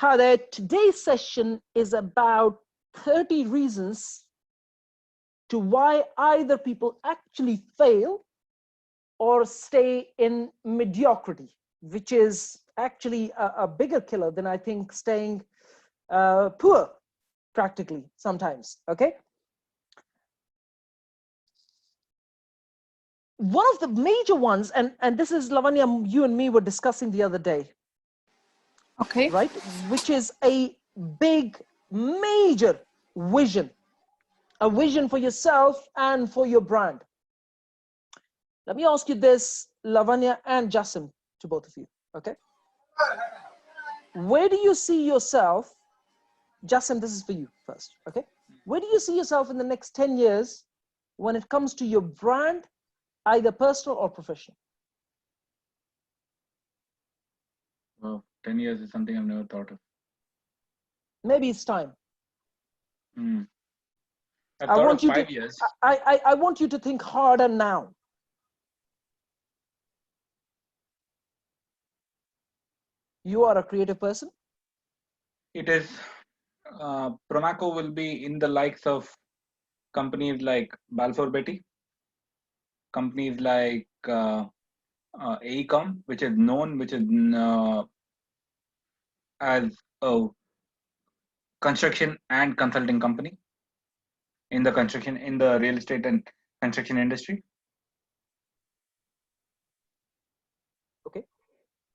Hi there. Today's session is about 30 reasons to why either people actually fail or stay in mediocrity, which is actually a bigger killer than I think staying poor practically sometimes, okay? One of the major ones, and this is Lavanya, you and me were discussing the other day, okay, right? Which is a big, major vision, a vision for yourself and for your brand. Let me ask you this, Lavanya and Jasim, to both of you, okay? Where do you see yourself, Jasim, this is for you first, okay? Where do you see yourself in the next 10 years when it comes to your brand, either personal or professional? Well, 10 years is something I've never thought of. Maybe it's time. I've thought of 5 years. I want you to think harder now. You are a creative person. It is, Promaco will be in the likes of companies like Balfour Beatty, companies like AECOM, which is known, as a construction and consulting company in the real estate and construction industry. Okay.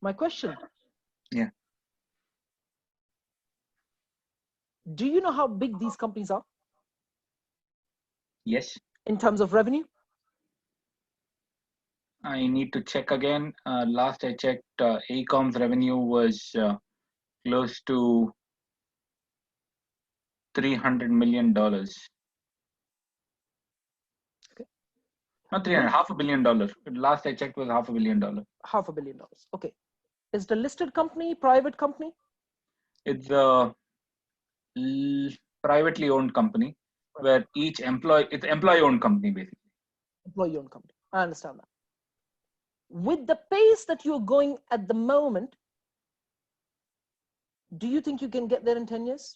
My question. Yeah. Do you know how big these companies are? Yes. In terms of revenue? I need to check again. Last I checked, AECOM's revenue was close to $300 million. Okay. Not 300, $500 million. Last I checked was $500 million. $500 million. Okay. Is it a listed company, private company? It's a privately owned company where it's employee-owned company basically. Employee-owned company. I understand that. With the pace that you're going at the moment, do you think you can get there in 10 years?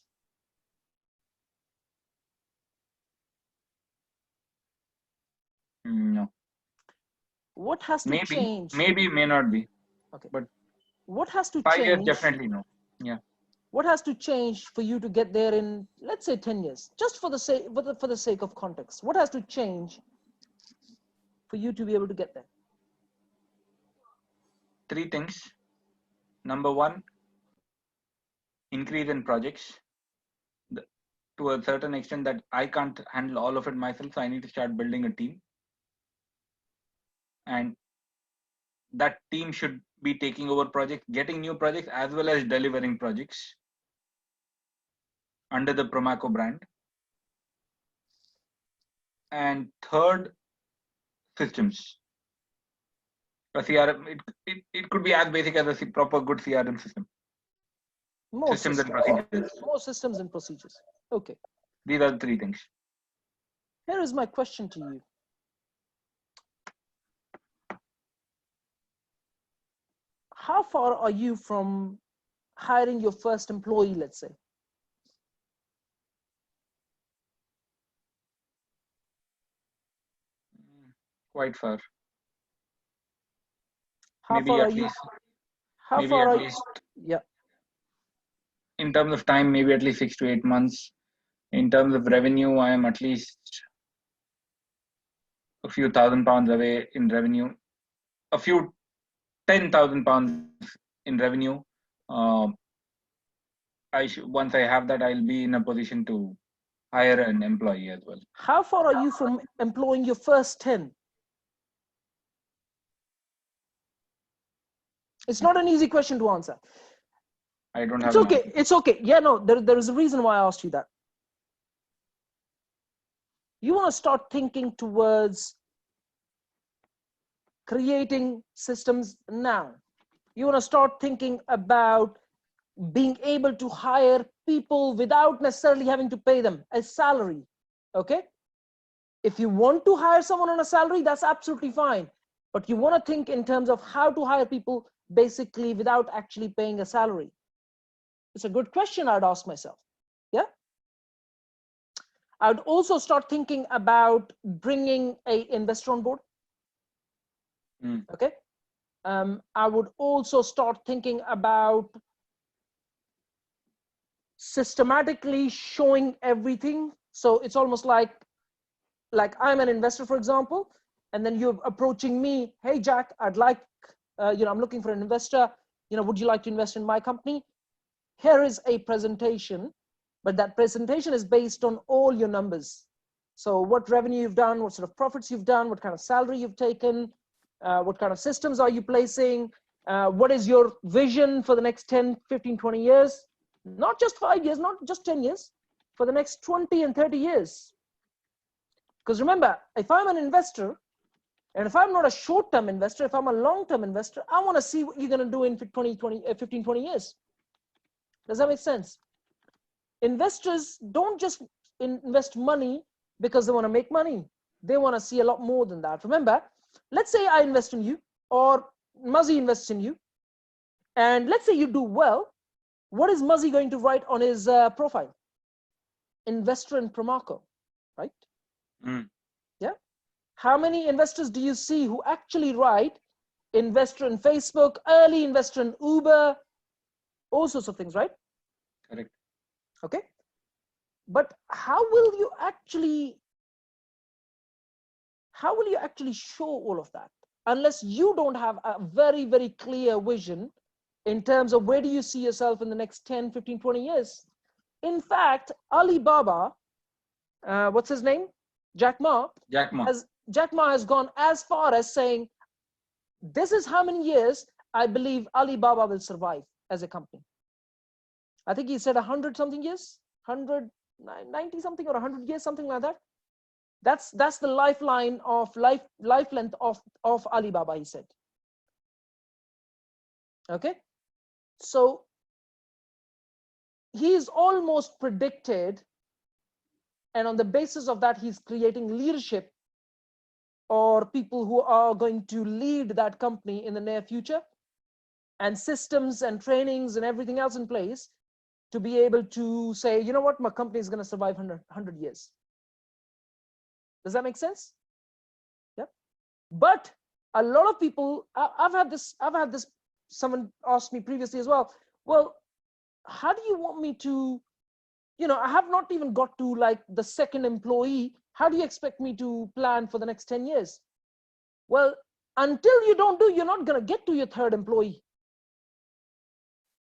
No. What has to change? Maybe, may not be. Okay. But what has to 5 years, change? definitely no. Yeah. What has to change for you to get there in, let's say, 10 years? Just for the sake of context. What has to change for you to be able to get there? 3 things. Number 1, increase in projects. To a certain extent that I can't handle all of it myself, so I need to start building a team. And that team should be taking over projects, getting new projects, as well as delivering projects under the Promaco brand. And third, systems. A CRM, it could be as basic as a proper good CRM system. More systems and procedures. Okay. These are the 3 things. Here is my question to you. How far are you from hiring your first employee, let's say? Quite far. How far are you? Yeah. In terms of time, maybe at least 6 to 8 months. In terms of revenue, I am at least a few £1,000 away in revenue. A few £10,000 in revenue. Once I have that, I'll be in a position to hire an employee as well. How far are you from employing your first 10? It's not an easy question to answer. I don't have. It's okay. It's okay. Yeah, no, there is a reason why I asked you that. You want to start thinking towards creating systems now. You want to start thinking about being able to hire people without necessarily having to pay them a salary. Okay? If you want to hire someone on a salary, that's absolutely fine. But you want to think in terms of how to hire people basically without actually paying a salary. It's a good question I'd ask myself. Yeah. I would also start thinking about bringing an investor on board. Okay. I would also start thinking about systematically showing everything. So it's almost like I'm an investor, for example, and then you're approaching me. Hey, Jack, I'd like, I'm looking for an investor. Would you like to invest in my company? Here is a presentation, but that presentation is based on all your numbers. So what revenue you've done, what sort of profits you've done, what kind of salary you've taken, what kind of systems are you placing, what is your vision for the next 10, 15, 20 years, not just 5 years, not just 10 years, for the next 20 and 30 years. Because remember, if I'm an investor, and if I'm not a short-term investor, if I'm a long-term investor, I want to see what you're going to do in 15, 20 years. Does that make sense? Investors don't just invest money because they want to make money. They want to see a lot more than that. Remember, let's say I invest in you, or Muzzy invests in you, and let's say you do well. What is Muzzy going to write on his profile? Investor in Promaco, right? Yeah. How many investors do you see who actually write investor in Facebook, early investor in Uber, all sorts of things, right? Correct. Okay. But how will you actually show all of that unless you don't have a very, very clear vision in terms of where do you see yourself in the next 10, 15, 20 years? In fact, Alibaba, what's his name? Jack Ma. Jack Ma has gone as far as saying, this is how many years I believe Alibaba will survive as a company. I think he said 100 something years, 190 something or 100 years, something like that. That's the lifeline of life length of Alibaba, he said. Okay. So he's almost predicted, and on the basis of that, he's creating leadership or people who are going to lead that company in the near future, and systems and trainings and everything else in place to be able to say, you know what, my company is going to survive 100 years. Does that make sense? Yep. But a lot of people, I've had this, someone asked me previously as well, well, how do you want me to, I have not even got to like the second employee. How do you expect me to plan for the next 10 years? Well, until you don't do, you're not going to get to your third employee.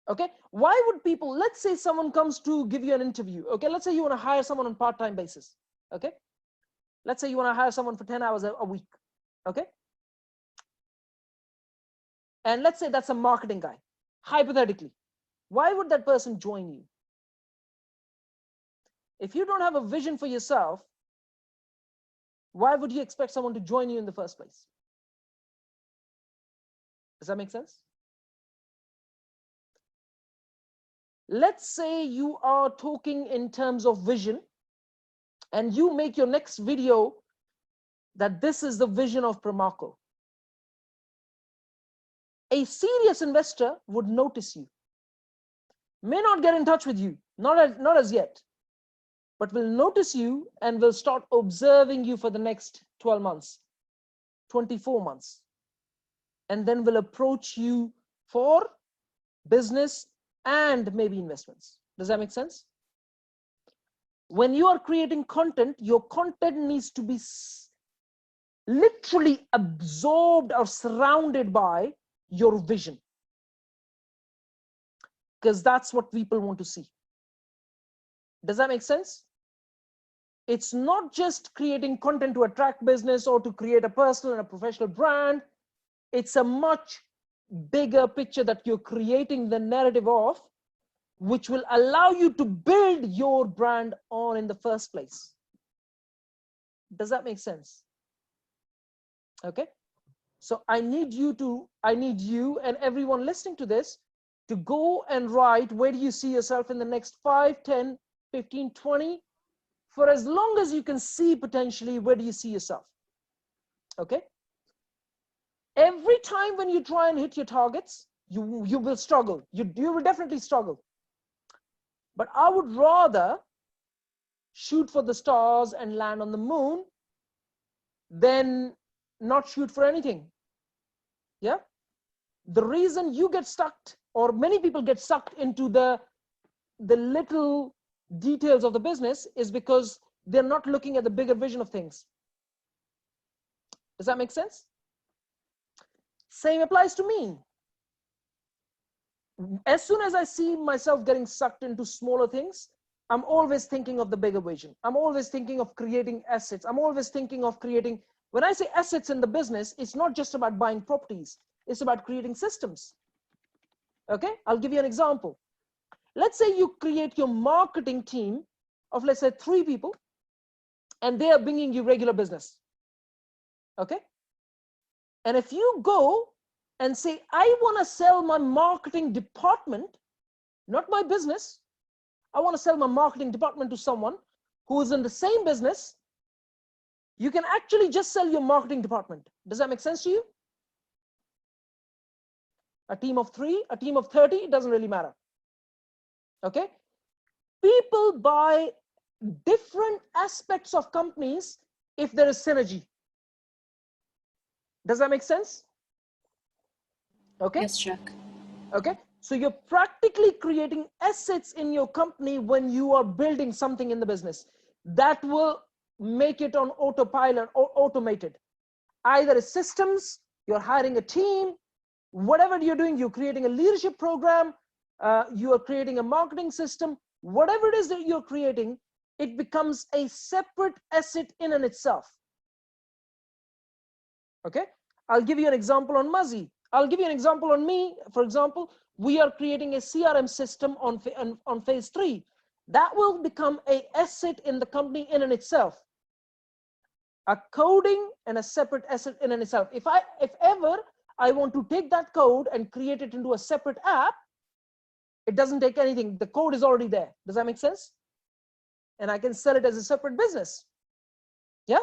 Okay. Why would people, let's say someone comes to give you an interview. Okay. Let's say you want to hire someone on part-time basis. Okay. Let's say you want to hire someone for 10 hours a week. Okay. And let's say that's a marketing guy, hypothetically. Why would that person join you? If you don't have a vision for yourself, why would you expect someone to join you in the first place? Does that make sense? Let's say you are talking in terms of vision, and you make your next video that this is the vision of Promaco. A serious investor would notice you, may not get in touch with you, not as yet, but will notice you and will start observing you for the next 12 months, 24 months, and then will approach you for business and maybe investments. Does that make sense? When you are creating content, your content needs to be literally absorbed or surrounded by your vision, because that's what people want to see. Does that make sense? It's not just creating content to attract business or to create a personal and a professional brand. It's a much bigger picture that you're creating the narrative of, which will allow you to build your brand on in the first place. Does that make sense? Okay. So I need you and everyone listening to this to go and write, where do you see yourself in the next 5, 10, 15, 20, for as long as you can see potentially, where do you see yourself? Okay. Every time when you try and hit your targets, you will struggle. You will definitely struggle. But I would rather shoot for the stars and land on the moon than not shoot for anything. Yeah. The reason you get sucked, or many people get sucked into the little details of the business, is because they're not looking at the bigger vision of things. Does that make sense? Same applies to me. As soon as I see myself getting sucked into smaller things, I'm always thinking of the bigger vision. I'm always thinking of creating assets. I'm always thinking of creating, when I say assets in the business, it's not just about buying properties. It's about creating systems. Okay, I'll give you an example. Let's say you create your marketing team of, let's say, 3 people, and they are bringing you regular business. Okay. And if you go and say, I want to sell my marketing department, not my business, I want to sell my marketing department to someone who is in the same business, you can actually just sell your marketing department. Does that make sense to you? A team of 3, a team of 30, it doesn't really matter. Okay. People buy different aspects of companies if there is synergy. Does that make sense? Okay. Yes, Jack. Okay. So you're practically creating assets in your company when you are building something in the business that will make it on autopilot or automated. Either it's systems, you're hiring a team, whatever you're doing, you're creating a leadership program, you are creating a marketing system, whatever it is that you're creating, it becomes a separate asset in and itself. Okay. I'll give you an example on Muzzy. I'll give you an example on me. For example, we are creating a CRM system on phase 3. That will become an asset in the company in and itself. A coding and a separate asset in and itself. If ever I want to take that code and create it into a separate app, it doesn't take anything. The code is already there. Does that make sense? And I can sell it as a separate business. Yeah.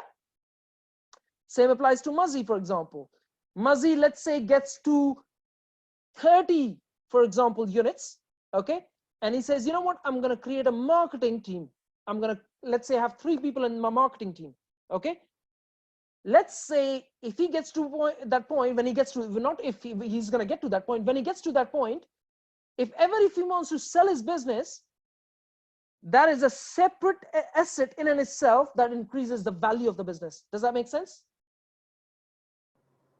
Same applies to Muzzy, for example. Muzzy, let's say, gets to 30, for example, units. Okay. And he says, you know what? I'm going to create a marketing team. I'm going to, let's say, have 3 people in my marketing team. Okay. Let's say if he gets to that point, when he gets to, not if he's going to get to that point, when he gets to that point, if he wants to sell his business, that is a separate asset in and itself that increases the value of the business. Does that make sense?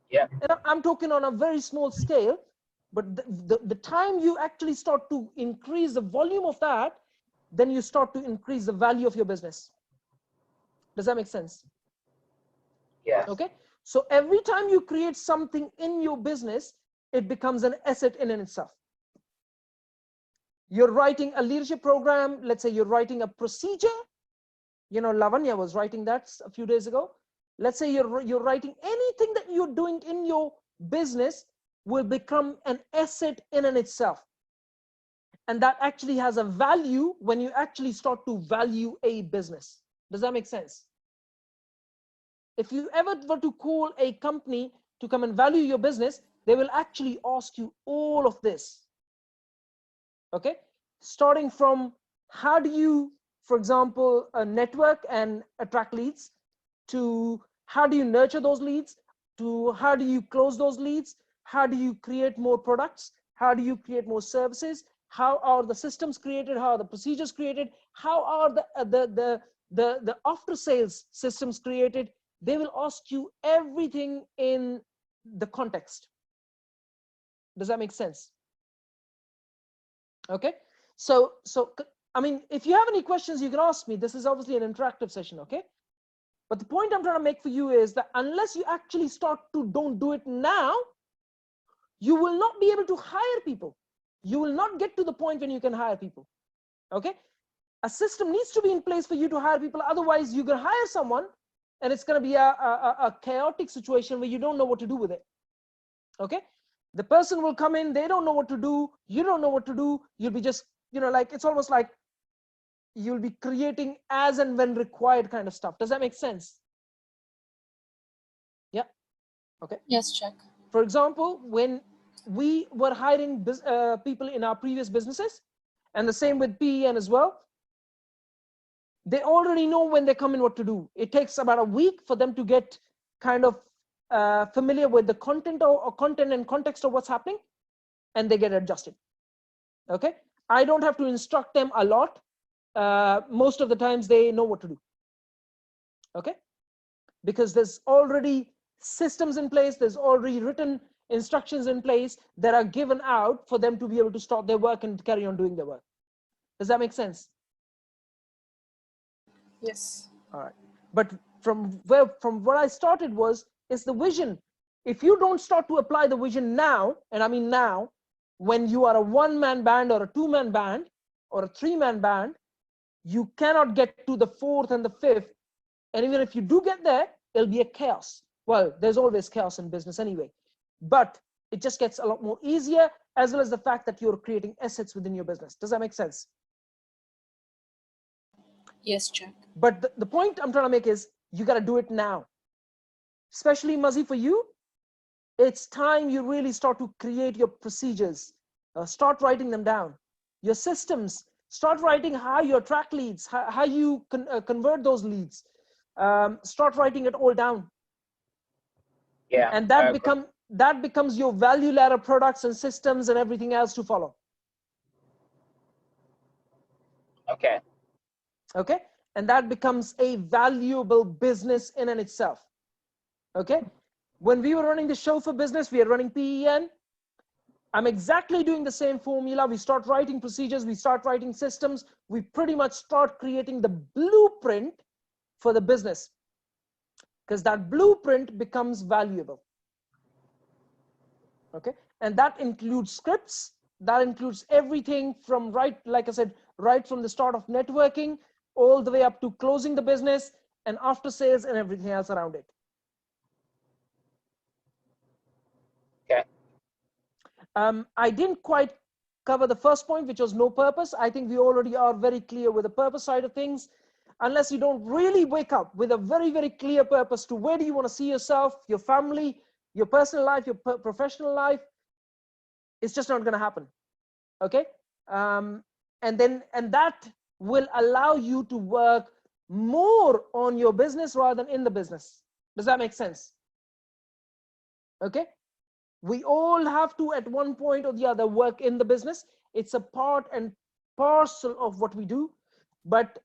Yeah. And I'm talking on a very small scale, but the time you actually start to increase the volume of that, then you start to increase the value of your business. Does that make sense? Yeah. Okay. So every time you create something in your business, it becomes an asset in and itself. You're writing a leadership program. Let's say you're writing a procedure. You know, Lavanya was writing that a few days ago. Let's say you're writing anything that you're doing in your business will become an asset in and itself. And that actually has a value when you actually start to value a business. Does that make sense? If you ever were to call a company to come and value your business, they will actually ask you all of this. Okay. Starting from how do you, for example, network and attract leads, to how do you nurture those leads, to how do you close those leads, how do you create more products, how do you create more services, how are the systems created, how are the procedures created, how are the after sales systems created. They will ask you everything in the context. Does that make sense? Okay. So I mean, if you have any questions, you can ask me. This is obviously an interactive session. Okay. But the point I'm trying to make for you is that unless you actually start to don't do it now, you will not be able to hire people. You will not get to the point when you can hire people. Okay. A system needs to be in place for you to hire people. Otherwise, you can hire someone and it's going to be a chaotic situation where you don't know what to do with it. Okay. The person will come in, they don't know what to do. You don't know what to do. You'll be just, you know, like, it's almost like you'll be creating as and when required kind of stuff. Does that make sense? Yeah. Okay. Yes, Jack. For example, when we were hiring people in our previous businesses, And the same with PEN as well. They already know when they come in what to do. It takes about a week for them to get kind of familiar with the content or content and context of what's happening, and they get adjusted. Okay, I don't have to instruct them a lot. Most of the times they know what to do. Okay, because there's already systems in place, there's already written instructions in place that are given out for them to be able to stop their work and carry on doing their work. Does that make sense? Yes. All right. But from what I started is the vision. If you don't start to apply the vision now, and I mean now, when you are a one-man band or a two-man band or a three-man band, you cannot get to the fourth and the fifth. And even if you do get there, it'll be a chaos. Well, there's always chaos in business anyway, but it just gets a lot more easier, as well as the fact that you're creating assets within your business. Does that make sense? Yes, Jack. But the point I'm trying to make is you got to do it now. Especially, Mazi, for you, it's time you really start to create your procedures. Start writing them down. Your systems. Start writing how you attract leads, how you convert those leads. Start writing it all down. Yeah. And that becomes your value ladder products and systems and everything else to follow. Okay. Okay, and that becomes a valuable business in and itself. Okay, when we were running the show for business, we are running PEN. I'm exactly doing the same formula. We start writing procedures, we start writing systems, we pretty much start creating the blueprint for the business, because that blueprint becomes valuable. Okay, and that includes scripts, that includes everything from like I said, right from the start of networking all the way up to closing the business and after sales and everything else around it. Okay. I didn't quite cover the first point, which was no purpose. I think we already are very clear with the purpose side of things. Unless you don't really wake up with a very, very clear purpose to where do you want to see yourself, your family, your personal life, your professional life, it's just not going to happen. Okay. And that will allow you to work more on your business rather than in the business. Does that make sense? Okay. We all have to, at one point or the other, work in the business. It's a part and parcel of what we do. But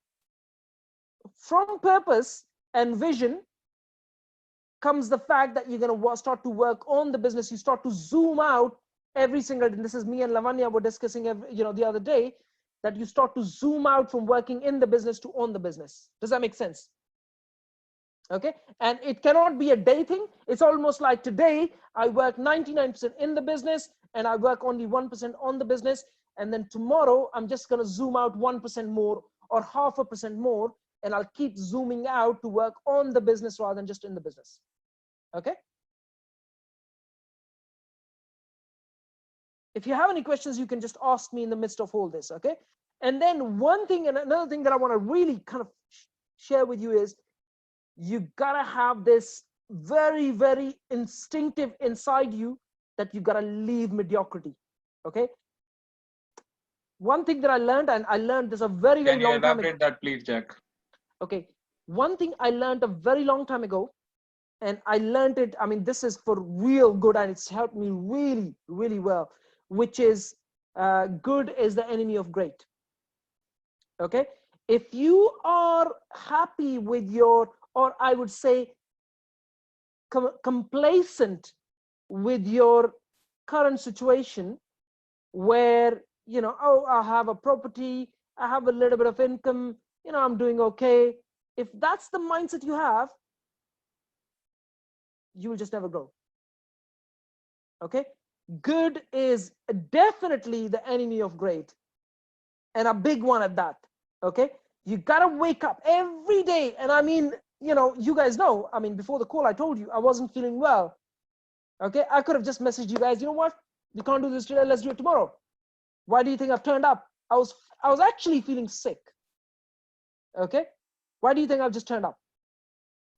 from purpose and vision comes the fact that you're going to start to work on the business. You start to zoom out every single day. And this is me and Lavanya were discussing the other day, that you start to zoom out from working in the business to on the business. Does that make sense? Okay, and it cannot be a day thing. It's almost like today I work 99% in the business and I work only 1% on the business, and then tomorrow I'm just going to zoom out 1% more or 0.5% more, and I'll keep zooming out to work on the business rather than just in the business. Okay, if you have any questions, you can just ask me in the midst of all this. Okay, and then one thing and another thing that I want to really kind of share with you is, you gotta have this very, very instinctive inside you that you gotta leave mediocrity. Okay, one thing that I learned, and I learned this a very, very long time ago. Can you elaborate that, please, Jack? Okay, one thing I learned a very long time ago, and I learned it, I mean, this is for real good, and it's helped me really, really well, which is good is the enemy of great. Okay, if you are happy with your, or I would say complacent with your current situation, where, you know, oh, I have a property, I have a little bit of income, you know, I'm doing okay. If that's the mindset you have, you will just never grow. Okay, good is definitely the enemy of great, and a big one at that. Okay, you gotta wake up every day. And I mean, you know, you guys know, I mean, before the call I told you I wasn't feeling well. Okay, I could have just messaged you guys, you know what, we can't do this today, let's do it tomorrow. Why do you think I've turned up? I was actually feeling sick. Okay, why do you think I've just turned up?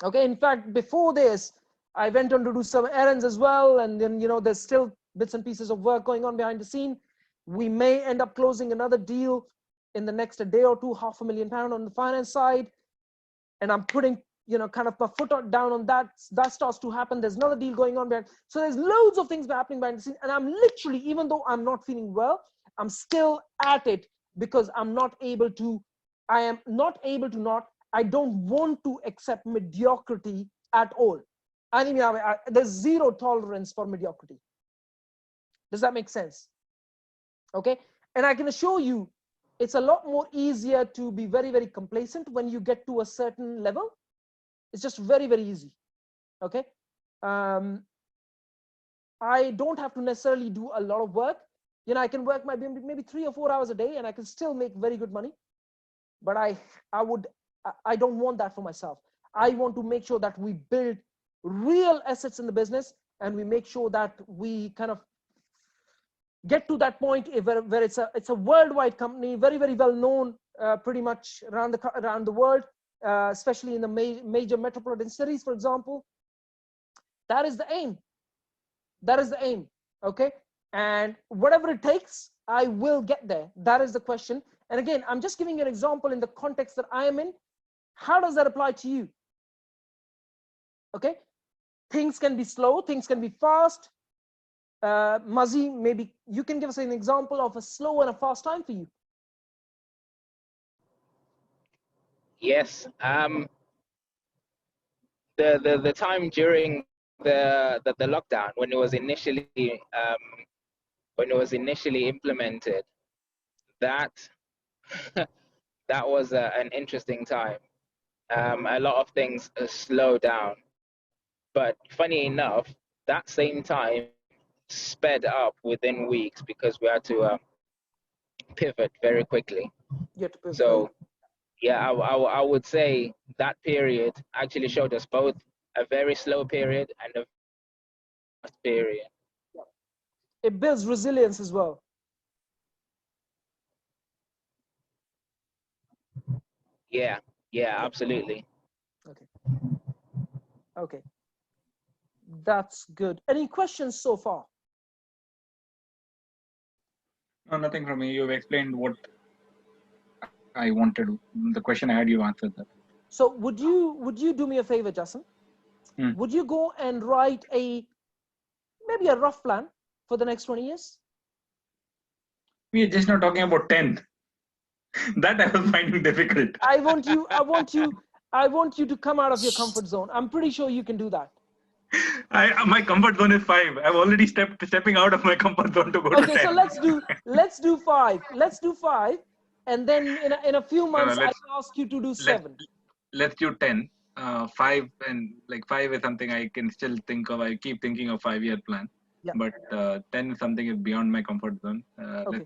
Okay, in fact, before this I went on to do some errands as well, and then, you know, there's still bits and pieces of work going on behind the scene. We may end up closing another deal in the next day or two, £500,000 on the finance side. And I'm putting, kind of my foot down on that. That starts to happen. There's another deal going on behind. So there's loads of things happening behind the scenes. And I'm literally, even though I'm not feeling well, I'm still at it because I don't want to accept mediocrity at all. I mean, there's zero tolerance for mediocrity. Does that make sense? Okay. And I can assure you, it's a lot more easier to be very, very complacent when you get to a certain level. It's just very, very easy. Okay. I don't have to necessarily do a lot of work. I can work maybe 3 or 4 hours a day and I can still make very good money. But I don't want that for myself. I want to make sure that we build real assets in the business and we make sure that we kind of get to that point where it's a worldwide company, very, very well known, pretty much around the world, especially in the major metropolitan cities, for example. That is the aim. That is the aim. Okay. And whatever it takes, I will get there. That is the question. And again, I'm just giving you an example in the context that I am in. How does that apply to you? Okay. Things can be slow, things can be fast. Mazi, maybe you can give us an example of a slow and a fast time for you. Yes. The time during the lockdown when it was initially implemented, that that was an interesting time. A lot of things slowed down, but funny enough, that same time sped up within weeks because we had to pivot very quickly. So yeah, I would say that period actually showed us both a very slow period and a fast period. It builds resilience as well. Yeah, absolutely. Okay. That's good. Any questions so far? No, nothing from me. You've explained what I wanted. The question I had, you answered that. So would you do me a favor, Jason? Would you go and write maybe a rough plan for the next 20 years? We are just not talking about 10. That I was finding difficult. I want you to come out of your comfort zone. I'm pretty sure you can do that. My comfort zone is 5. I've already stepping out of my comfort zone to go to 10. Okay, so let's do 5. Let's do 5, and then in a few months I'll ask you to do 7. Let's do 10. 5 and 5 is something I can still think of. I keep thinking of 5-year plan. Yeah. But 10 is something is beyond my comfort zone. Okay.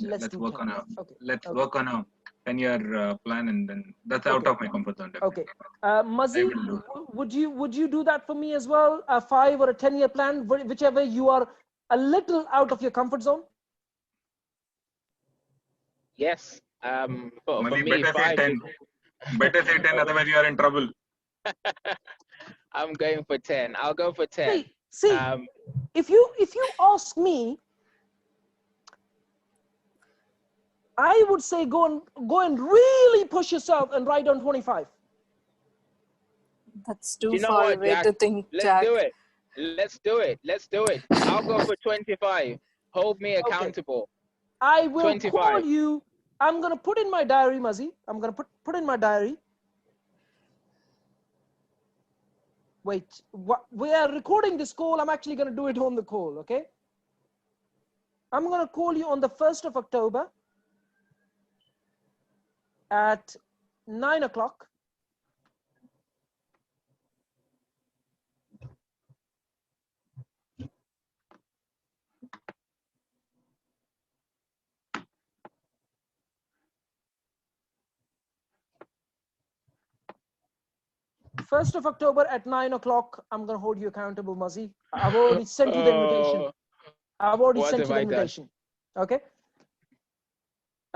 Let's work on a work on a 10-year plan, and then that's out of my comfort zone. Definitely. Okay. Mazi, would you do that for me as well? A 5 or a 10-year plan, whichever you are a little out of your comfort zone. Yes. For me, better 5 say 10. Better say 10, otherwise you are in trouble. I'm going for 10. I'll go for 10. See, if you ask me, I would say go and really push yourself and write down 25. That's too far away to think, Jack. Let's do it. I'll go for 25. Hold me accountable. I will 25. call you. I'm going to put in my diary, Mazi. I'm going to put in my diary. Wait, we are recording this call. I'm actually going to do it on the call, okay? I'm going to call you on the 1st of October at 9 o'clock. First of October at 9 o'clock, I'm going to hold you accountable, Mazi. I've already sent you the invitation. I've already sent you the invitation. Okay.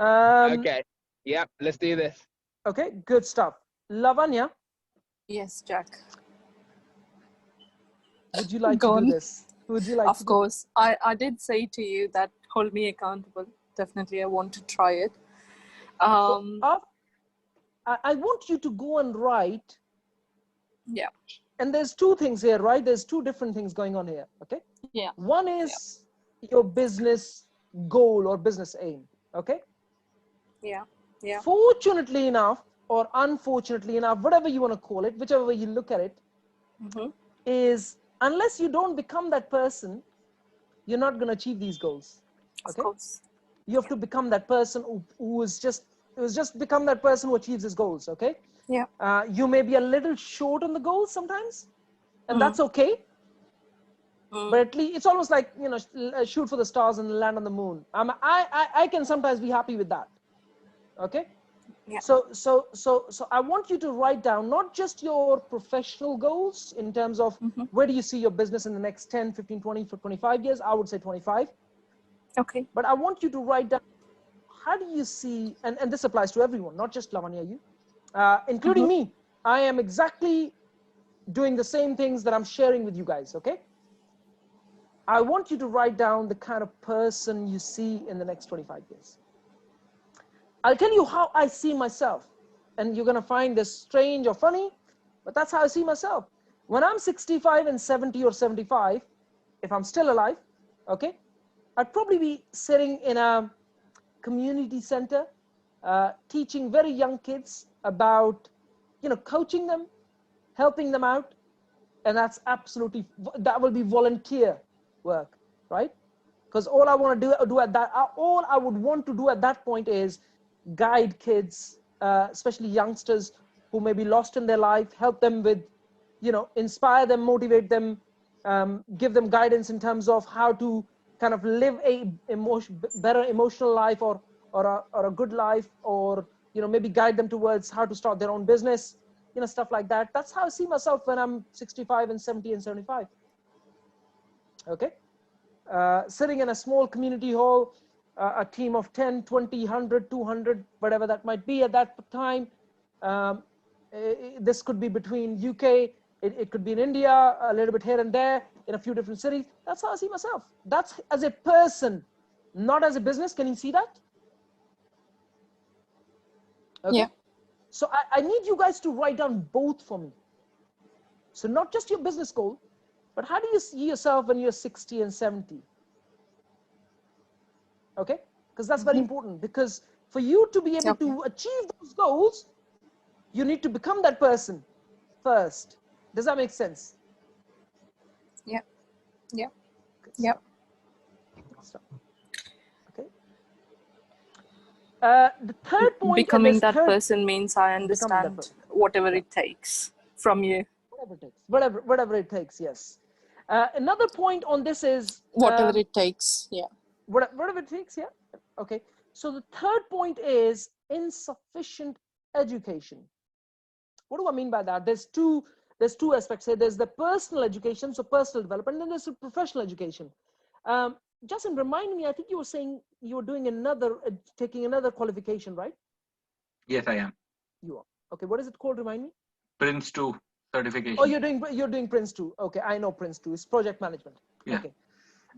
Okay. Yep. Let's do this. Okay. Good stuff. Lavanya. Yes, Jack. Would you like to do this? Would you like Of to course. I did say to you that hold me accountable. Definitely, I want to try it. I want you to go and write. Yeah. And there's two things here, right? There's two different things going on here, okay? Yeah. One is your business goal or business aim, okay? Yeah. Yeah. Fortunately enough, or unfortunately enough, whatever you want to call it, whichever way you look at it, is unless you don't become that person, you're not going to achieve these goals. Okay? Of course. You have to become that person who is just become that person who achieves his goals. Okay? Yeah. You may be a little short on the goals sometimes, and that's okay. But at least it's almost like, you know, shoot for the stars and land on the moon. I can sometimes be happy with that. Okay? Yeah. So I want you to write down not just your professional goals in terms of where do you see your business in the next 10, 15, 20, for 25 years. I would say 25. Okay. But I want you to write down, how do you see, and this applies to everyone, not just Lavanya, you, including me. I am exactly doing the same things that I'm sharing with you guys, okay? I want you to write down the kind of person you see in the next 25 years. I'll tell you how I see myself, and you're going to find this strange or funny, but that's how I see myself. When I'm 65 and 70 or 75, if I'm still alive, okay, I'd probably be sitting in a community center, teaching very young kids about, you know, coaching them, helping them out. And that will be volunteer work, right? Because all I want to do at that, all I would want to do at that point is guide kids, especially youngsters who may be lost in their life, help them with, you know, inspire them, motivate them, give them guidance in terms of how to kind of live a better emotional life or a good life, or, you know, maybe guide them towards how to start their own business, you know, stuff like that. That's how I see myself when I'm 65 and 70 and 75. Okay. Sitting in a small community hall, a team of 10, 20, 100, 200, whatever that might be at that time. This could be between UK, it could be in India, a little bit here and there, in a few different cities. That's how I see myself. That's as a person, not as a business. Can you see that? Okay. Yeah. So I need you guys to write down both for me. So not just your business goal, but how do you see yourself when you're 60 and 70? Okay, because that's very important, because for you to be able to achieve those goals, you need to become that person first. Does that make sense? Yeah. Yeah. Yeah. Okay. The third point, becoming that person means I understand whatever it takes from you. Whatever it takes. Whatever it takes. Yes. Another point on this is whatever it takes. Yeah. Whatever it takes. Yeah. Okay. So the third point is insufficient education. What do I mean by that? There's two aspects here. There's the personal education, so personal development, and then there's the professional education. Justin, remind me, I think you were saying you were doing taking another qualification, right? Yes, I am. You are. Okay, what is it called? Remind me. Prince 2 certification. Oh, you're doing Prince 2. Okay, I know Prince 2. It's project management. Yeah. Okay.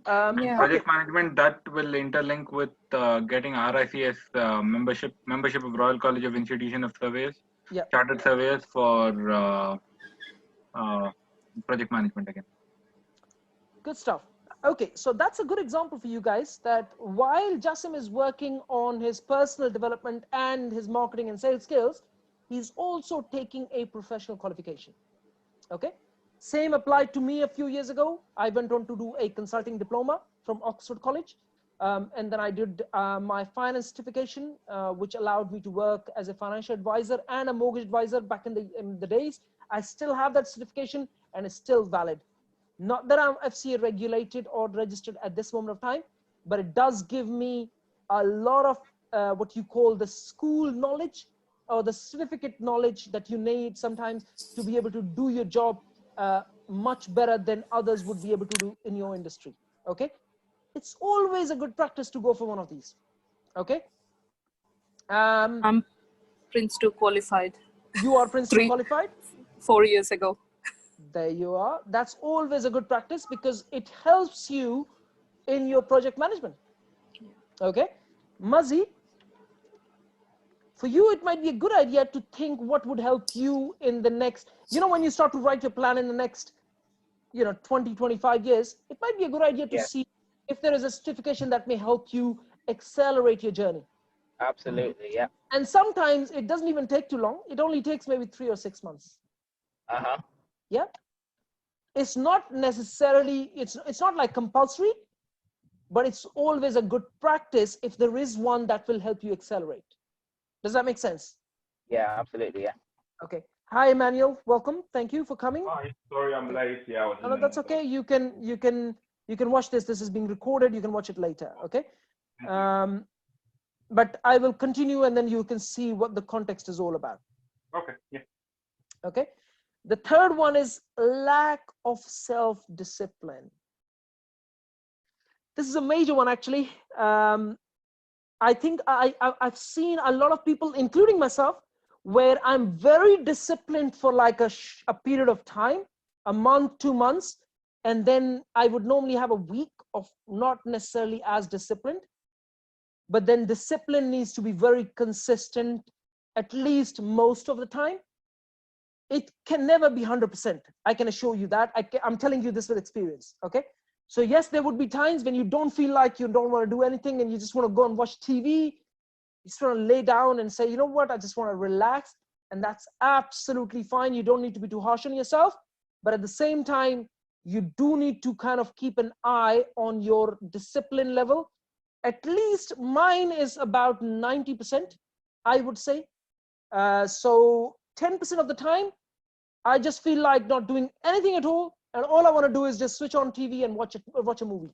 Project management, that will interlink with getting RICS membership of Royal College of Institution of Surveyors, Chartered Surveyors for project management again. Good stuff. Okay, so that's a good example for you guys, that while Jassim is working on his personal development and his marketing and sales skills, he's also taking a professional qualification. Okay, same applied to me a few years ago. I went on to do a consulting diploma from Oxford College, and then I did my finance certification, which allowed me to work as a financial advisor and a mortgage advisor back in the days. I still have that certification and it's still valid. Not that I'm FCA regulated or registered at this moment of time, but it does give me a lot of what you call the school knowledge or the certificate knowledge that you need sometimes to be able to do your job much better than others would be able to do in your industry. Okay, it's always a good practice to go for one of these. Okay. I'm Prince 2 qualified. You are Prince 2 qualified? 4 years ago. There you are. That's always a good practice because it helps you in your project management. Okay. Mazi, for you, it might be a good idea to think what would help you in the next, when you start to write your plan in the next, 20, 25 years, it might be a good idea to see if there is a certification that may help you accelerate your journey. Absolutely, yeah. And sometimes it doesn't even take too long. It only takes maybe 3 or 6 months. Yeah. It's not necessarily, it's not like compulsory, but it's always a good practice if there is one that will help you accelerate. Does that make sense? Yeah, absolutely, yeah. Okay. Hi, Emmanuel. Welcome. Thank you for coming. Hi. Sorry, I'm late. Yeah, no, that's okay. You can watch this. This is being recorded. You can watch it later. Okay. But I will continue, and then you can see what the context is all about. Okay. Yeah. Okay. The third one is lack of self-discipline. This is a major one, actually. I think I've seen a lot of people, including myself, where I'm very disciplined for like a period of time, a month, 2 months, and then I would normally have a week of not necessarily as disciplined. But then discipline needs to be very consistent, at least most of the time. It can never be 100%. I can assure you that. I'm telling you this with experience, okay? So yes, there would be times when you don't feel like you don't want to do anything and you just want to go and watch TV. You just want to lay down and say, you know what, I just want to relax. And that's absolutely fine. You don't need to be too harsh on yourself. But at the same time, you do need to kind of keep an eye on your discipline level. At least mine is about 90%, I would say. So 10% of the time, I just feel like not doing anything at all. And all I want to do is just switch on TV and watch a movie,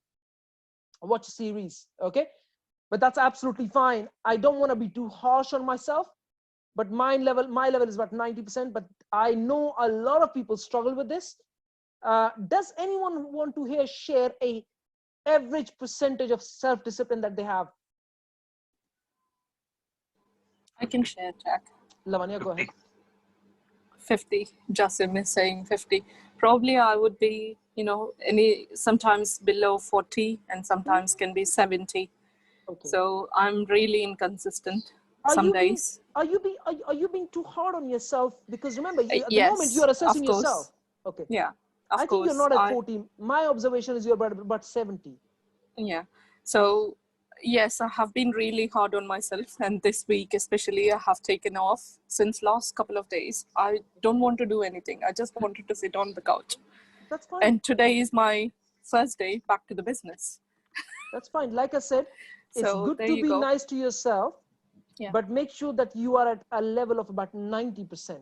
or watch a series, okay? But that's absolutely fine. I don't want to be too harsh on myself, but my level is about 90%, but I know a lot of people struggle with this. Does anyone want to share a average percentage of self-discipline that they have? I can share, Jack. Lavanya, go ahead. 50. Jasim is saying 50. Probably I would be, sometimes below 40 and sometimes can be 70. Okay. So I'm really inconsistent some days. Are you being too hard on yourself? Because remember, at the moment you are assessing yourself. Okay. Yeah. I think you're not at 40. My observation is you're about 70. Yeah. So yes, I have been really hard on myself, and this week especially I have taken off since last couple of days. I don't want to do anything. I just wanted to sit on the couch. That's fine. And today is my first day back to the business. That's fine. Like I said, it's good to be nice to yourself, but make sure that you are at a level of about 90%.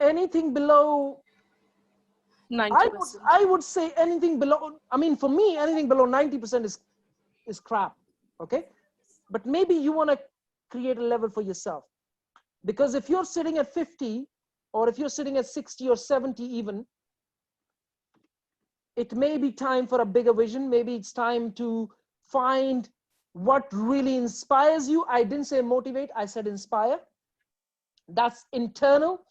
Anything below 90%. I would say anything below, for me, anything below 90% is crap, okay? But maybe you want to create a level for yourself. Because if you're sitting at 50, or if you're sitting at 60 or 70 even, it may be time for a bigger vision. Maybe it's time to find what really inspires you. I didn't say motivate, I said inspire. That's internal.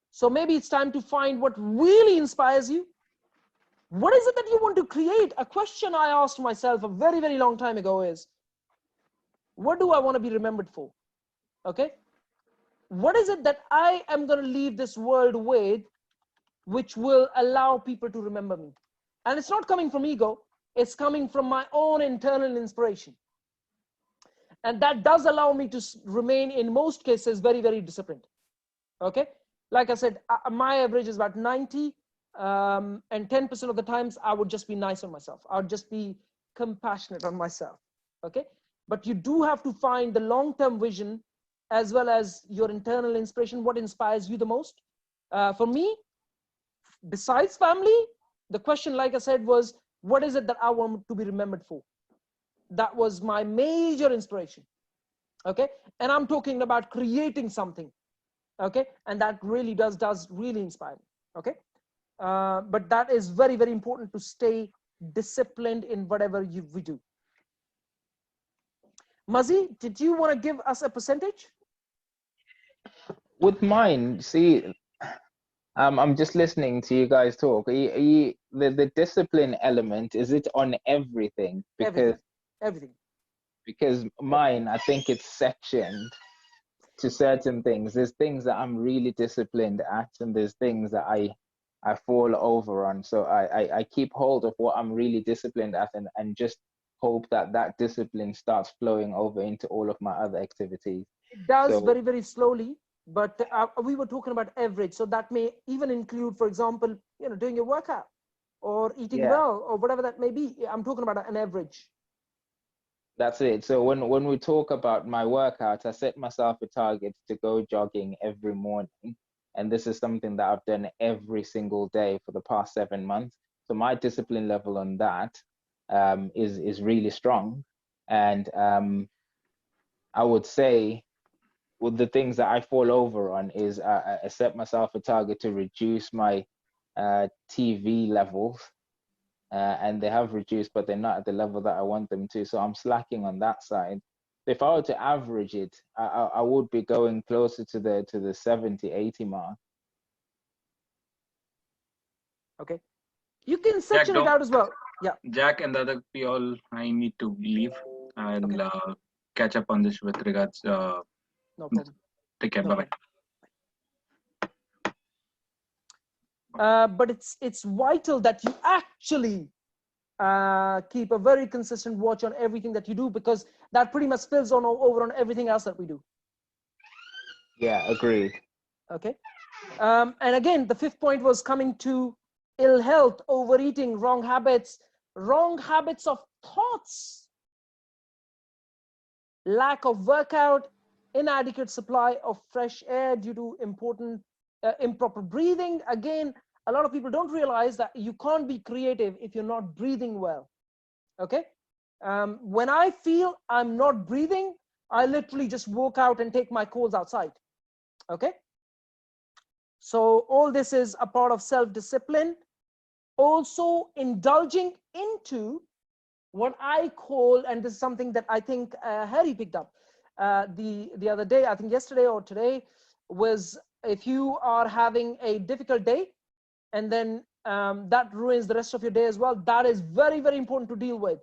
So maybe it's time to find what really inspires you. What is it that you want to create? A question I asked myself a very, very long time ago is, what do I want to be remembered for? Okay. What is it that I am going to leave this world with, which will allow people to remember me? And it's not coming from ego. It's coming from my own internal inspiration. And that does allow me to remain, in most cases, very, very disciplined. Okay. Like I said, my average is about 90, and 10% of the times I would just be nice on myself. I would just be compassionate on myself, okay? But you do have to find the long-term vision as well as your internal inspiration, what inspires you the most. For me, besides family, the question, like I said, was, what is it that I want to be remembered for? That was my major inspiration, okay? And I'm talking about creating something. Okay, and that really does really inspire me. Okay, but that is very, very important to stay disciplined in whatever we do. Mazi, did you want to give us a percentage? With mine, see, I'm just listening to you guys talk. The discipline element, is it on everything? Everything. Because mine, I think it's sectioned to certain things. There's things that I'm really disciplined at, and there's things that I fall over on. So I keep hold of what I'm really disciplined at, and just hope that discipline starts flowing over into all of my other activities. It does very, very slowly, but we were talking about average. So that may even include, for example, doing your workout or eating well or whatever that may be. I'm talking about an average. That's it. So when we talk about my workout, I set myself a target to go jogging every morning. And this is something that I've done every single day for the past 7 months. So my discipline level on that is really strong. And I would say with the things that I fall over on is I set myself a target to reduce my TV levels. And they have reduced, but they're not at the level that I want them to. So I'm slacking on that side. If I were to average it, I would be going closer to the 70, 80 mark. Okay. You can section it out as well. Yeah. Jack and the other people, I need to leave. I'll catch up on this with regards. No problem. Take care. Bye-bye. But it's vital that you actually keep a very consistent watch on everything that you do, because that pretty much spills over on everything else that we do. Yeah, agreed. Okay. And again, the fifth point was coming to ill health, overeating, wrong habits of thoughts, lack of workout, inadequate supply of fresh air due to improper breathing. Again, a lot of people don't realize that you can't be creative if you're not breathing well. Okay. When I feel I'm not breathing, I literally just walk out and take my calls outside. Okay. So all this is a part of self-discipline. Also indulging into what I call, and this is something that I think Harry picked up the other day, I think yesterday or today, was if you are having a difficult day and then that ruins the rest of your day as well, that is very, very important to deal with.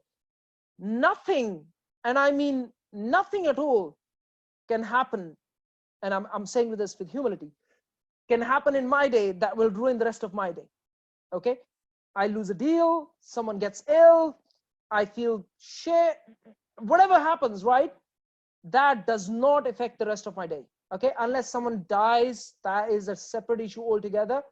Nothing, and I mean nothing at all, can happen, and I'm saying this with humility, can happen in my day that will ruin the rest of my day. Okay. I lose a deal, someone gets ill, I feel shit, whatever happens, right? That does not affect the rest of my day. Okay. Unless someone dies, that is a separate issue altogether.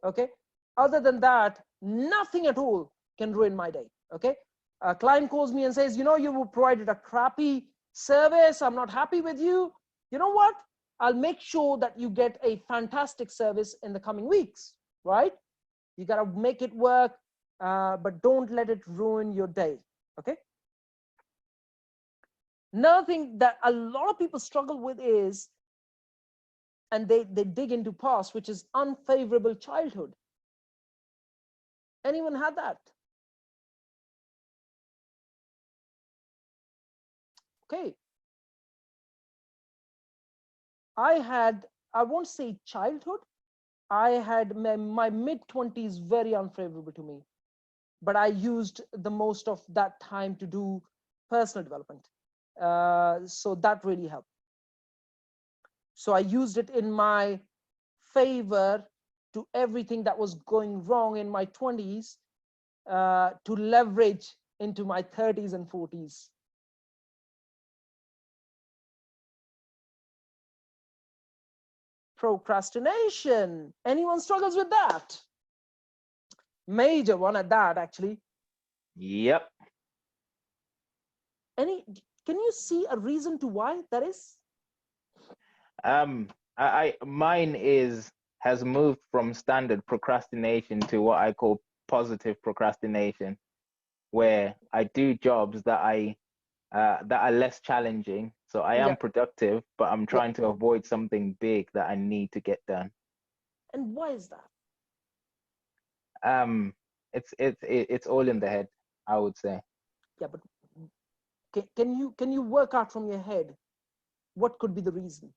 Okay. Other than that, nothing at all can ruin my day. Okay. A client calls me and says, you provided a crappy service, I'm not happy with you. You know what? I'll make sure that you get a fantastic service in the coming weeks, right? You got to make it work, but don't let it ruin your day. Okay. Another thing that a lot of people struggle with is, and they dig into past, which is unfavorable childhood. Anyone had that? Okay. I won't say childhood, I had my mid-20s very unfavorable to me, but I used the most of that time to do personal development. So that really helped. So I used it in my favor to everything that was going wrong in my 20s to leverage into my 30s and 40s. Procrastination. Anyone struggles with that? Major one at that, actually. Yep. Can you see a reason to why that is? Mine has moved from standard procrastination to what I call positive procrastination, where I do jobs that are less challenging. So I am productive, but I'm trying to avoid something big that I need to get done. And why is that? It's all in the head, I would say. Yeah, but can you work out from your head what could be the reason?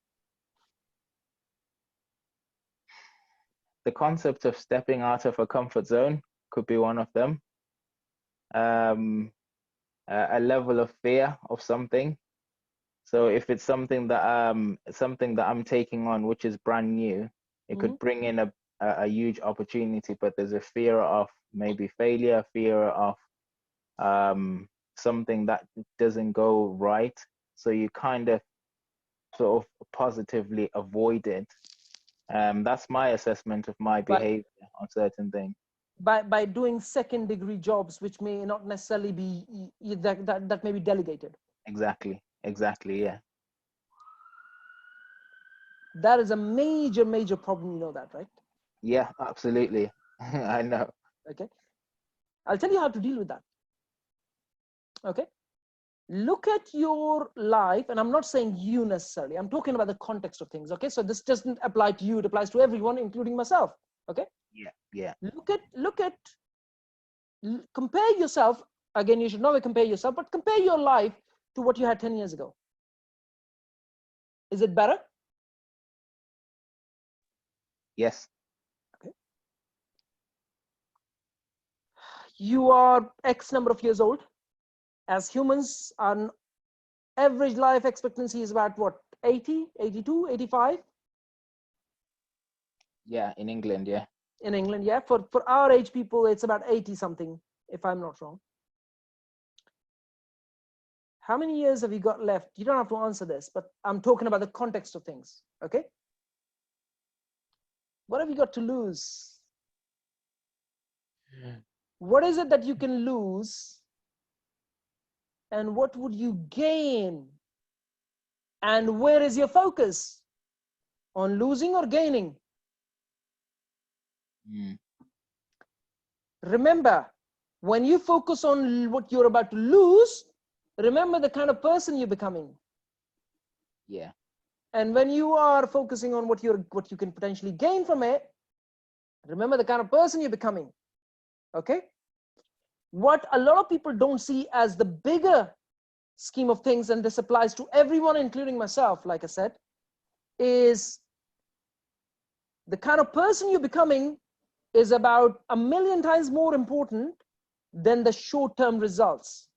the concept of stepping out of a comfort zone could be one of them. A level of fear of something. So if it's something that I'm taking on which is brand new, it could bring in a huge opportunity, but there's a fear of maybe failure, fear of something that doesn't go right. So you kind of sort of positively avoid it. That's my assessment of my behavior on certain things. By doing second degree jobs, which may not necessarily be that may be delegated. Exactly, yeah. That is a major problem, you know that, right? Yeah, absolutely. I know. Okay, I'll tell you how to deal with that. Okay, look at your life, and I'm not saying you necessarily, I'm talking about the context of things. Okay, so this doesn't apply to you, it applies to everyone, including myself. Okay, yeah. Look at compare yourself. Again, you should never compare yourself, but compare your life to what you had 10 years ago. Is it better? Yes. Okay. You are X number of years old. As humans, our average life expectancy is about what, 80, 82, 85? Yeah, in England, yeah. In England, yeah. For our age people, it's about 80 something, if I'm not wrong. How many years have you got left? You don't have to answer this, but I'm talking about the context of things, okay? What have you got to lose? What is it that you can lose? And what would you gain? And where is your focus? On losing or gaining? Remember, when you focus on what you're about to lose, remember the kind of person you're becoming. Yeah. And when you are focusing on what you can potentially gain from it, remember the kind of person you're becoming. Okay? What a lot of people don't see as the bigger scheme of things, and this applies to everyone, including myself, like I said, is the kind of person you're becoming is about 1,000,000 times more important than the short-term results.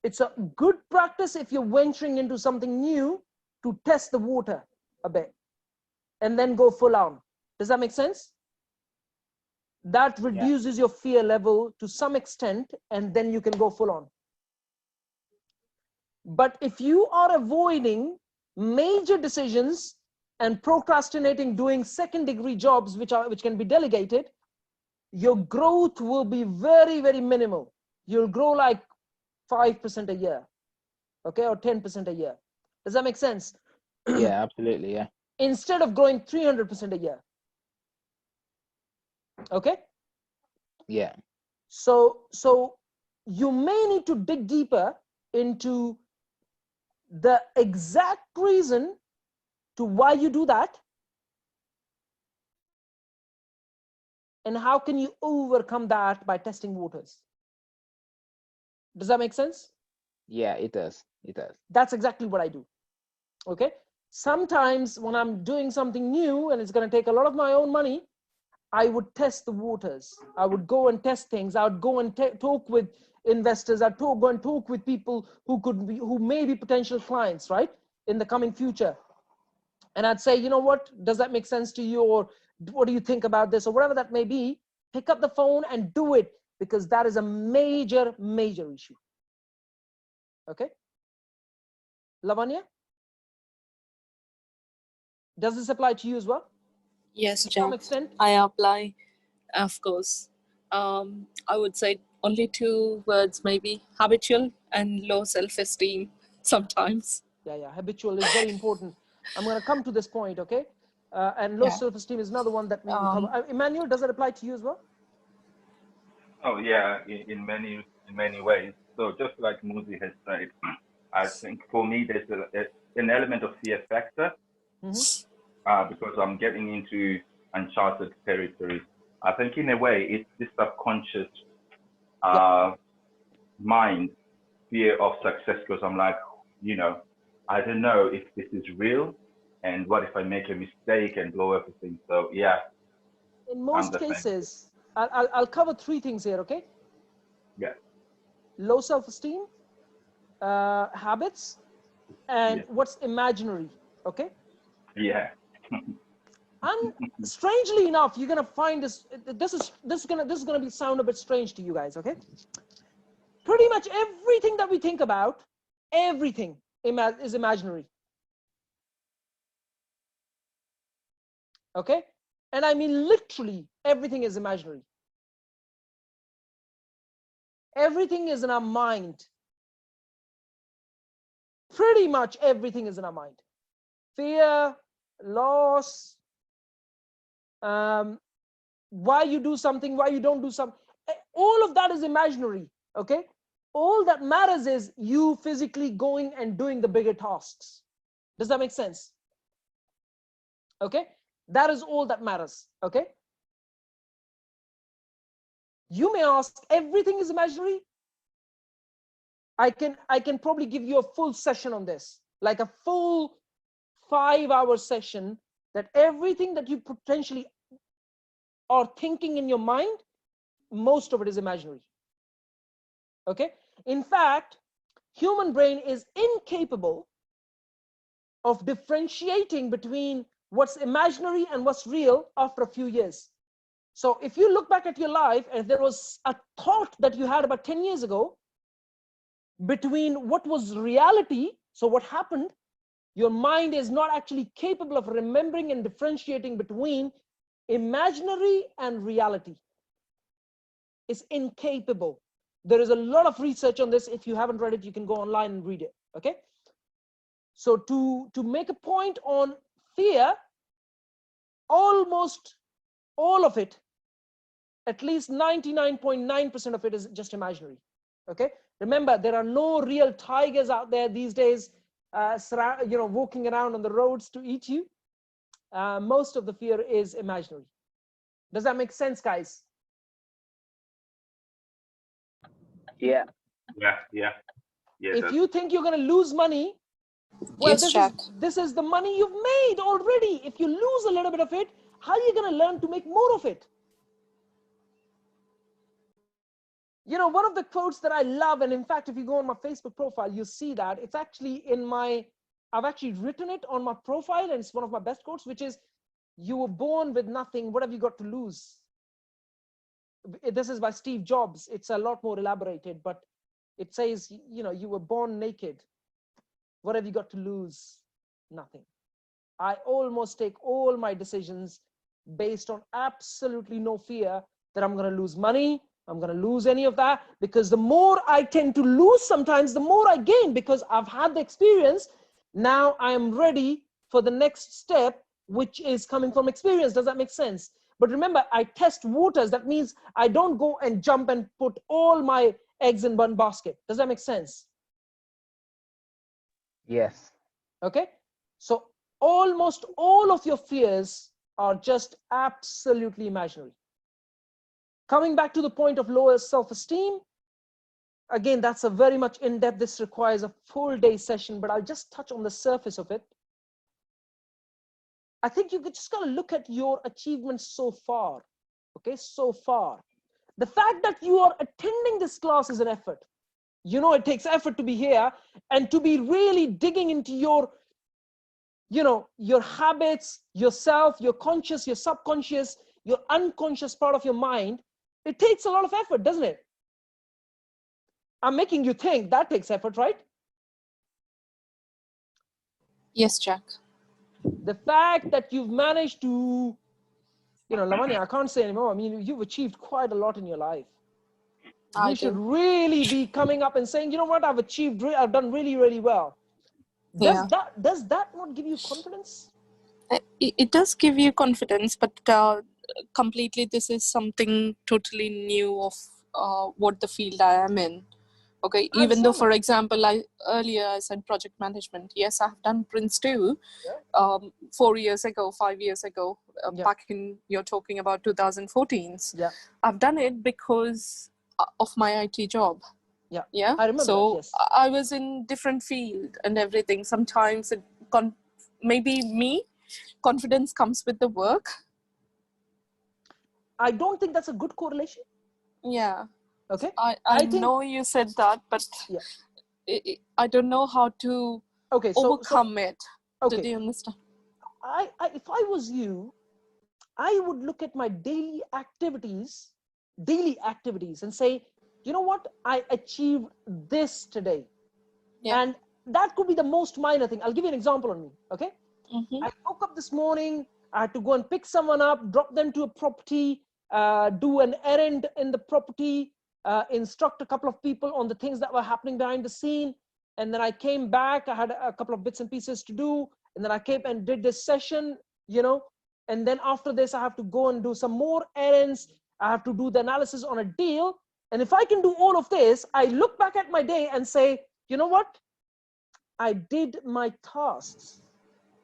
It's a good practice if you're venturing into something new to test the water a bit and then go full on. Does that make sense? That reduces your fear level to some extent, and then you can go full on. But if you are avoiding major decisions and procrastinating doing second degree jobs which can be delegated, your growth will be very minimal. You'll grow like 5% a year, okay, or 10% a year. Does that make sense? Yeah, absolutely, yeah. Instead of growing 300% a year. Okay? Yeah. So you may need to dig deeper into the exact reason to why you do that, and how can you overcome that by testing waters. Does that make sense? Yeah, it does. It does. That's exactly what I do. Okay? Sometimes when I'm doing something new and it's going to take a lot of my own money, I would test the waters. I would go and test things. I would go and talk with investors. I'd go and talk with people who may be potential clients, right, in the coming future. And I'd say, you know what, does that make sense to you? Or what do you think about this? Or whatever that may be, pick up the phone and do it, because that is a major issue. Okay? Lavanya? Does this apply to you as well? Yes, to some extent? I apply, of course. I would say only 2 words, maybe: habitual and low self-esteem sometimes. Yeah, habitual is very important. I'm going to come to this point, okay? And low self-esteem is another one that we will cover. Emmanuel, does it apply to you as well? Oh yeah, in many ways. So just like Muzi has said, I think for me there's an element of fear factor, because I'm getting into uncharted territory. I think in a way it's this subconscious mind fear of success, because I'm like, I don't know if this is real, and what if I make a mistake and blow everything. So yeah, in most cases, I'll cover 3 things here, okay? Yeah. Low self-esteem, habits, and what's imaginary, okay? Yeah. And strangely enough, you're gonna find this is gonna be sound a bit strange to you guys, okay? Pretty much everything that we think about, everything is imaginary. Okay? And I mean literally everything is imaginary. Everything is in our mind. Pretty much everything is in our mind. Fear, loss, why you do something, why you don't do something. All of that is imaginary, okay? All that matters is you physically going and doing the bigger tasks. Does that make sense? Okay? That is all that matters, okay? You may ask, everything is imaginary? I can probably give you a full session on this, like a full 5-hour session, that everything that you potentially are thinking in your mind, most of it is imaginary. Okay? In fact, human brain is incapable of differentiating between what's imaginary and what's real after a few years. So if you look back at your life and there was a thought that you had about 10 years ago, between what was reality, so what happened, your mind is not actually capable of remembering and differentiating between imaginary and reality. It's incapable. There is a lot of research on this. If you haven't read it, you can go online and read it, okay? So to make a point on fear, almost all of it, at least 99.9% of it is just imaginary, okay? Remember, there are no real tigers out there these days, walking around on the roads to eat you. Most of the fear is imaginary. Does that make sense, guys? Yeah. Yeah. If you think you're going to lose money, well, this is the money you've made already. If you lose a little bit of it, how are you going to learn to make more of it? You know, one of the quotes that I love, and in fact, if you go on my Facebook profile, you see that it's actually I've actually written it on my profile, and it's one of my best quotes, which is, you were born with nothing, what have you got to lose? This is by Steve Jobs. It's a lot more elaborated, but it says, you know, you were born naked. What have you got to lose? Nothing. I almost take all my decisions based on absolutely no fear that I'm going to lose money, I'm going to lose any of that, because the more I tend to lose sometimes, the more I gain, because I've had the experience. Now I am ready for the next step, which is coming from experience. Does that make sense? But remember, I test waters. That means I don't go and jump and put all my eggs in one basket. Does that make sense? Yes. Okay. So almost all of your fears are just absolutely imaginary. Coming back to the point of lower self-esteem, again, that's a very much in-depth. This requires a full day session, but I'll just touch on the surface of it. I think you just got to look at your achievements so far. Okay, so far. The fact that you are attending this class is an effort. You know, it takes effort to be here and to be really digging into your, you know, your habits, yourself, your conscious, your subconscious, your unconscious part of your mind. It takes a lot of effort, doesn't it? I'm making you think. That takes effort, right? Yes, Jack. The fact that you've managed to, you know, Lavanya, I can't say anymore. I mean, you've achieved quite a lot in your life. You should really be coming up and saying, you know what, I've done really, really well. Does that not give you confidence? It does give you confidence, but completely this is something totally new of what the field I am in. Okay, even though, for example, earlier I said project management. Yes, I've done Prince 2 4 years ago, 5 years ago, back in, you're talking about 2014s. Yeah. I've done it because of my IT job. Yeah. I remember so that, yes. I was in different field and everything. Sometimes maybe confidence comes with the work. I don't think that's a good correlation. Yeah. Okay. I think, know you said that, but I don't know how to overcome it. Okay. Did you understand? If I was you, I would look at my daily activities and say, you know what, I achieved this today. Yeah. And that could be the most minor thing. I'll give you an example on me. Okay. Mm-hmm. I woke up this morning, I had to go and pick someone up, drop them to a property, do an errand in the property, instruct a couple of people on the things that were happening behind the scene. And then I came back, I had a couple of bits and pieces to do. And then I came and did this session, you know, and then after this, I have to go and do some more errands. I have to do the analysis on a deal. And if I can do all of this, I look back at my day and say, you know what? I did my tasks.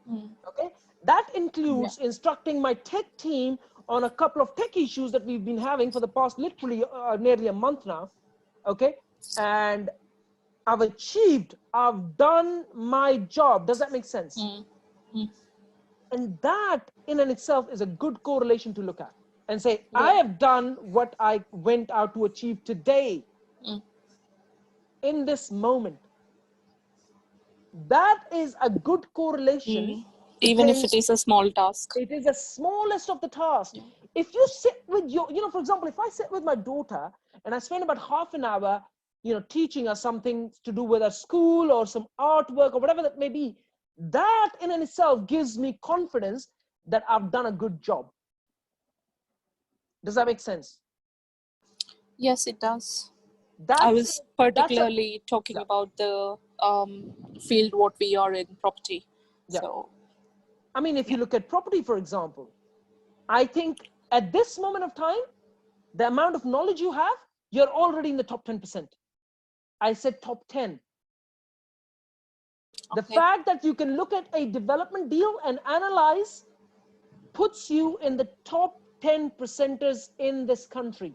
Okay. That includes instructing my tech team on a couple of tech issues that we've been having for the past literally nearly a month now. Okay. And I've done my job. Does that make sense? And that in and itself is a good correlation to look at and say, I have done what I went out to achieve today in this moment. That is a good correlation. Even if it is a small task. It is the smallest of the tasks. If you sit with your, you know, for example, if I sit with my daughter and I spend about half an hour, you know, teaching her something to do with her school or some artwork or whatever that may be, that in and itself gives me confidence that I've done a good job. Does that make sense? Yes, it does. I was particularly talking about the field what we are in, property. So, I mean, if you look at property, for example, I think at this moment of time, the amount of knowledge you have, you're already in the top 10%. I said top 10. The fact that you can look at a development deal and analyze puts you in the top 10%ers in this country.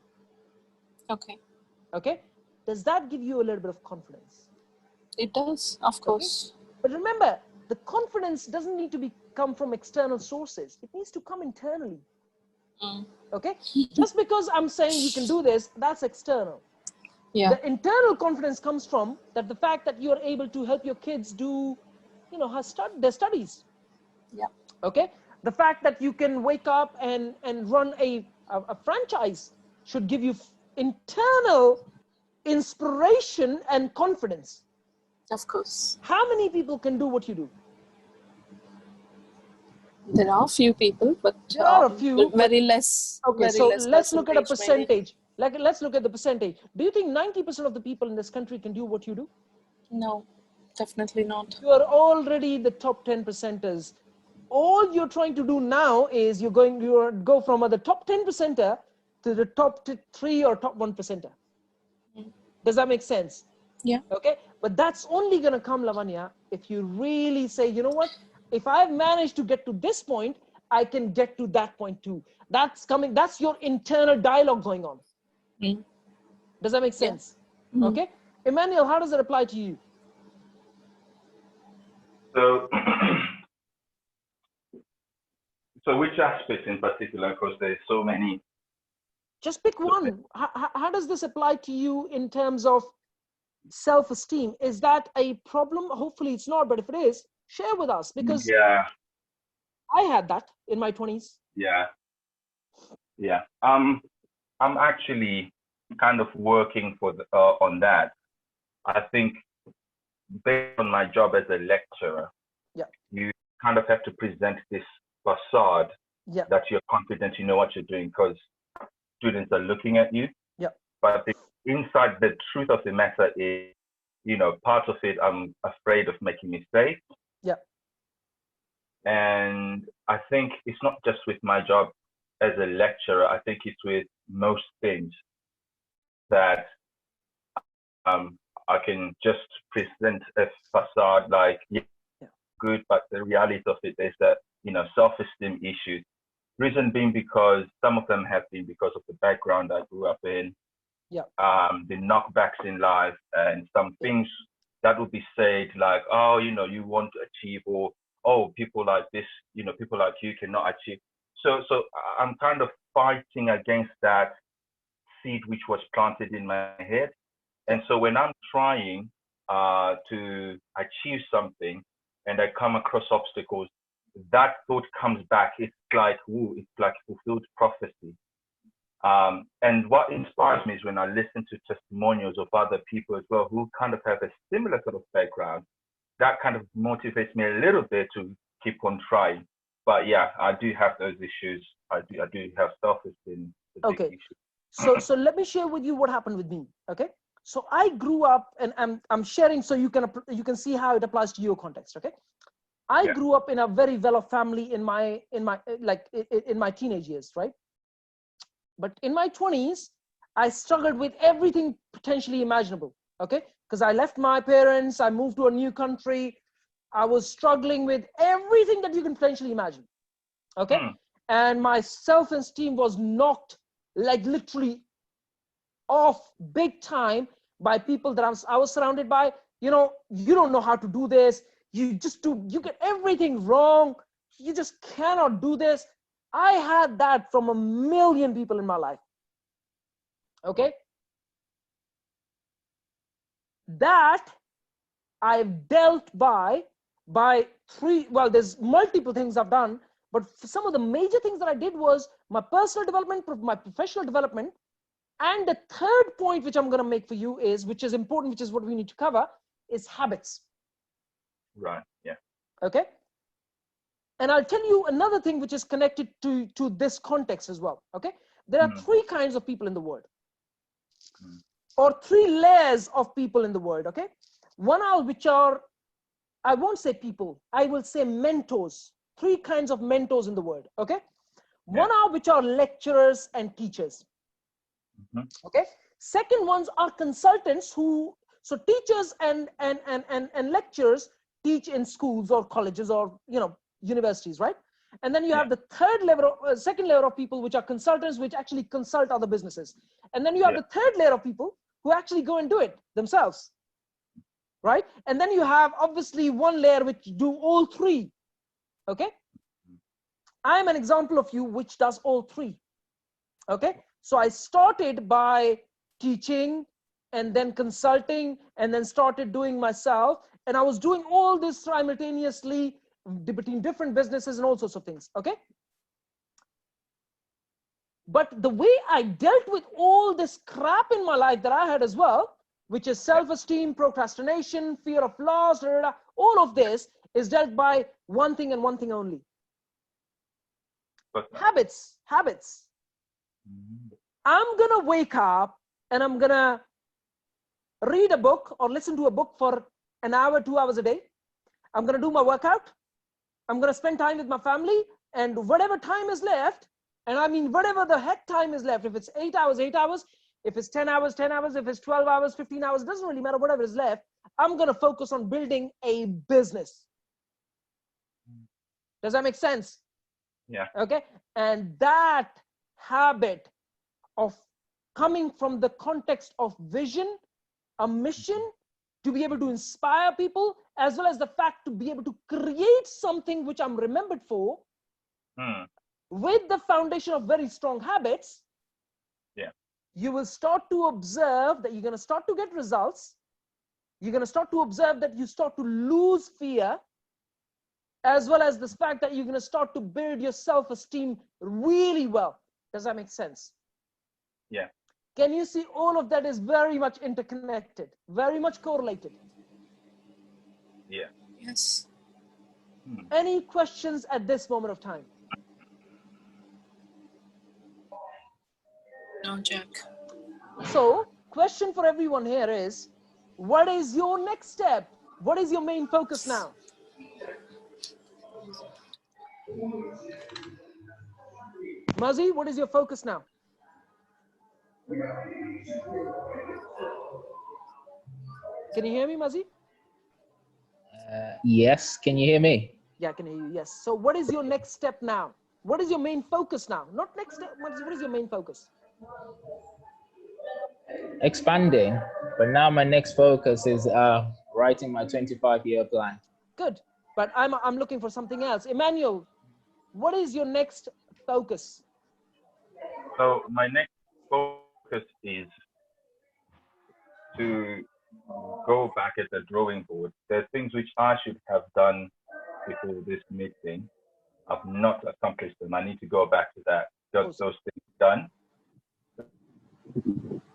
Okay. Okay. Does that give you a little bit of confidence? It does, of course. Okay? But remember, the confidence doesn't need to come from external sources. It needs to come internally. Okay. Just because I'm saying you can do this, that's external. Yeah. The internal confidence comes from that the fact that you're able to help your kids do, you know, their studies. Yeah. Okay. The fact that you can wake up and run a franchise should give you internal inspiration and confidence. Of course. How many people can do what you do? There are a few people, but there are a few, very less. Okay, very so less let's look at a percentage. Maybe. Let's look at the percentage. Do you think 90% of the people in this country can do what you do? No, definitely not. You are already the top 10%ers. All you're trying to do now is you go from the top 10%er to the top 3 or top 1%er. Does that make sense? Yeah. Okay, but that's only going to come, Lavanya, if you really say, you know what? If I've managed to get to this point, I can get to that point too. That's coming. That's your internal dialogue going on. Does that make sense? Yeah. Okay. Emmanuel, how does it apply to you? So which aspect in particular, because there's so many. Just pick one. How does this apply to you in terms of self-esteem? Is that a problem? Hopefully it's not, but if it is, share with us, because I had that in my 20s. Yeah. I'm actually kind of working on that. I think based on my job as a lecturer, you kind of have to present this facade that you're confident you know what you're doing because students are looking at you. But inside the truth of the matter is, you know, part of it, I'm afraid of making mistakes. And I think it's not just with my job as a lecturer. I think it's with most things that I can just present a facade like, good, but the reality of it is that, you know, self-esteem issues. Reason being because some of them have been because of the background I grew up in, the knockbacks in life, and some things that would be said like, oh, you know, you want to achieve, or oh, people like this, you know, people like you cannot achieve. So I'm kind of fighting against that seed which was planted in my head. And so when I'm trying to achieve something and I come across obstacles, that thought comes back. It's like, ooh, it's like fulfilled prophecy. And what inspires me is when I listen to testimonials of other people as well who kind of have a similar sort of background. That kind of motivates me a little bit to keep on trying. But yeah, I do have those issues. I do have self-esteem. Okay. So let me share with you what happened with me. Okay. So I grew up, and I'm sharing so you can see how it applies to your context. Okay. I grew up in a very well-off family in my teenage years, right? But in my 20s, I struggled with everything potentially imaginable. Okay. Because I left my parents, I moved to a new country. I was struggling with everything that you can potentially imagine. Okay. And my self-esteem was knocked like literally off big time by people that I was surrounded by. You know, you don't know how to do this. You get everything wrong. You just cannot do this. I had that from a million people in my life. Okay. That I've dealt by three, well, there's multiple things I've done, but some of the major things that I did was my personal development, my professional development. And the third point, which I'm going to make for you is, which is important, which is what we need to cover, is habits. Right. Yeah. Okay. And I'll tell you another thing which is connected to this context as well. Okay. There are three kinds of people in the world, or three layers of people in the world. Okay. One are which are, I won't say people, I will say mentors. Three kinds of mentors in the world. Okay. One are which are lecturers and teachers. Okay. Second ones are consultants who, so teachers and lecturers teach in schools or colleges or, you know, universities, right? And then you have the third level, second layer of people, which are consultants, which actually consult other businesses. And then you have the third layer of people who actually go and do it themselves, right? And then you have obviously one layer which do all three. Okay. I'm an example of you which does all three. Okay. So I started by teaching and then consulting and then started doing myself. And I was doing all this simultaneously between different businesses and all sorts of things. Okay. But the way I dealt with all this crap in my life that I had as well, which is self-esteem, procrastination, fear of loss, all of this is dealt by one thing and one thing only. Habits. I'm going to wake up and I'm going to read a book or listen to a book for an hour, 2 hours a day. I'm going to do my workout. I'm going to spend time with my family, and whatever time is left, and I mean, whatever the heck time is left, if it's 8 hours, 8 hours, if it's 10 hours, 10 hours, if it's 12 hours, 15 hours, it doesn't really matter, whatever is left, I'm going to focus on building a business. Does that make sense? Yeah. Okay. And that habit of coming from the context of vision, a mission, to be able to inspire people, as well as the fact to be able to create something which I'm remembered for, with the foundation of very strong habits, you will start to observe that you're going to start to get results. You're going to start to observe that you start to lose fear, as well as this fact that you're going to start to build your self-esteem really well. Does that make sense? Yeah. Can you see all of that is very much interconnected, very much correlated? Yeah. Yes. Any questions at this moment of time? No, Jack. So, question for everyone here is, what is your next step? What is your main focus now? Mazi, what is your focus now? Can you hear me, Mazi? Yes, can you hear me? Yeah, I can hear you, yes. So what is your next step now? What is your main focus now? Not next step, what is your main focus? Expanding, but now my next focus is writing my 25-year plan. Good, but I'm looking for something else. Emmanuel, what is your next Focus. So my next focus is to go back at the drawing board. There's things which I should have done before this meeting. I've not accomplished them. I need to go back to that. Got those things done.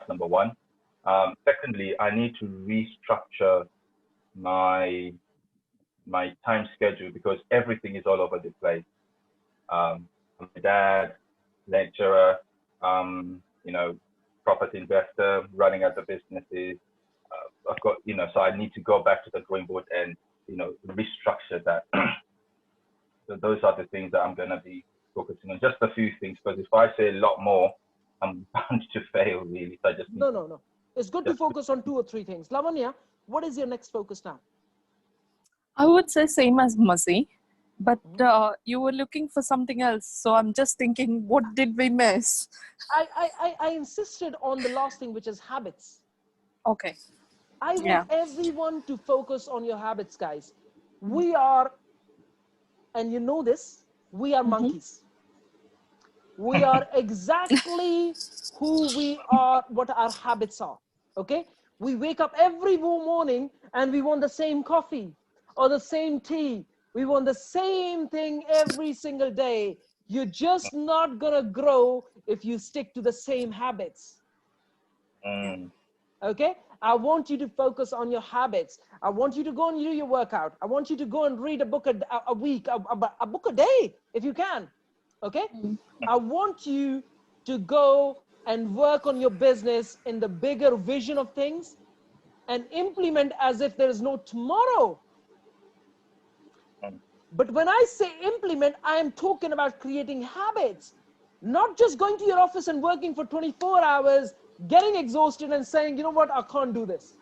Number one. Secondly, I need to restructure my time schedule because everything is all over the place. I'm a dad, lecturer, property investor, running other businesses. I've got, so I need to go back to the drawing board and, restructure that. So those are the things that I'm going to be focusing on. Just a few things, because if I say a lot more, I'm bound to fail, really. So I just no. It's good to focus on 2 or 3 things. Lavanya, what is your next focus now? I would say same as Muzzy, but you were looking for something else. So I'm just thinking, what did we miss? I insisted on the last thing, which is habits. Okay. I want everyone to focus on your habits, guys. We are, and you know this, we are monkeys. We are exactly who we are, what our habits are, okay? We wake up every morning and we want the same coffee or the same tea. We want the same thing every single day. You're just not gonna grow if you stick to the same habits. Okay? I want you to focus on your habits. I want you to go and do your workout. I want you to go and read a book a week, a book a day, if you can. Okay? I want you to go and work on your business in the bigger vision of things and implement as if there is no tomorrow. But when I say implement, I am talking about creating habits, not just going to your office and working for 24 hours, getting exhausted and saying, you know what, I can't do this.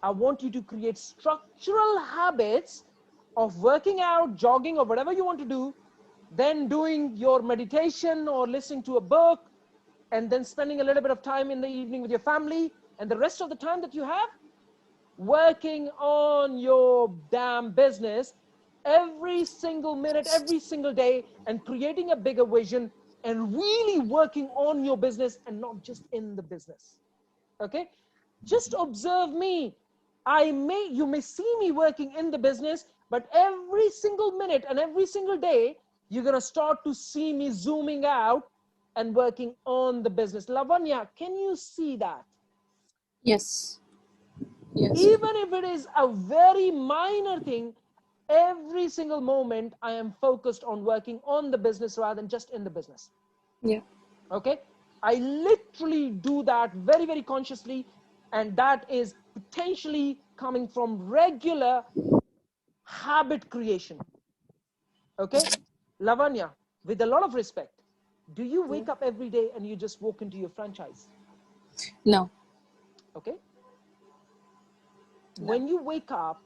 I want you to create structural habits of working out, jogging, or whatever you want to do, then doing your meditation or listening to a book, and then spending a little bit of time in the evening with your family, and the rest of the time that you have, working on your damn business every single minute, every single day, and creating a bigger vision and really working on your business and not just in the business. Okay? Just observe me. You may see me working in the business, but every single minute and every single day, you're going to start to see me zooming out and working on the business. Lavanya, can you see that? Yes. Yes. Even if it is a very minor thing, every single moment I am focused on working on the business rather than just in the business. Yeah. Okay. I literally do that very, very consciously. And that is potentially coming from regular habit creation. Okay. Lavanya, with a lot of respect, do you wake up every day and you just walk into your franchise? No. Okay. When you wake up,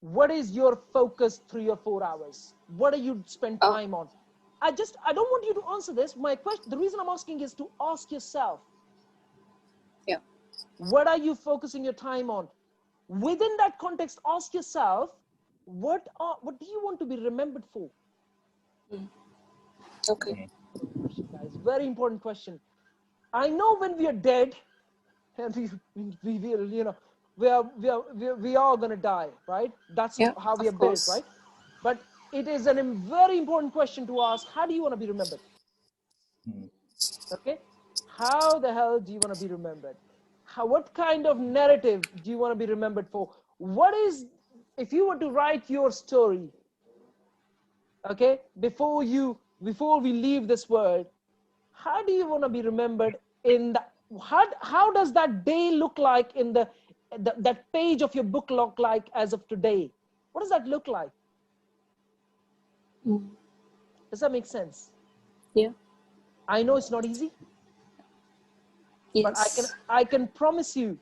what is your focus 3 or 4 hours? What do you spend time on? I don't want you to answer this. My question, the reason I'm asking is to ask yourself. Yeah. What are you focusing your time on? Within that context, ask yourself, what do you want to be remembered for? Okay. Question, guys. Very important question. I know when we are dead, and we will, you know, we are going to die, right? That's how we are built, right? But it is a very important question to ask. How do you want to be remembered? Okay. How the hell do you want to be remembered? What kind of narrative do you want to be remembered for? If you were to write your story, okay, before we leave this world, how do you want to be remembered how does that day look like in that page of your book look like as of today? What does that look like? Does that make sense? Yeah. I know it's not easy. Yes. But I can promise you,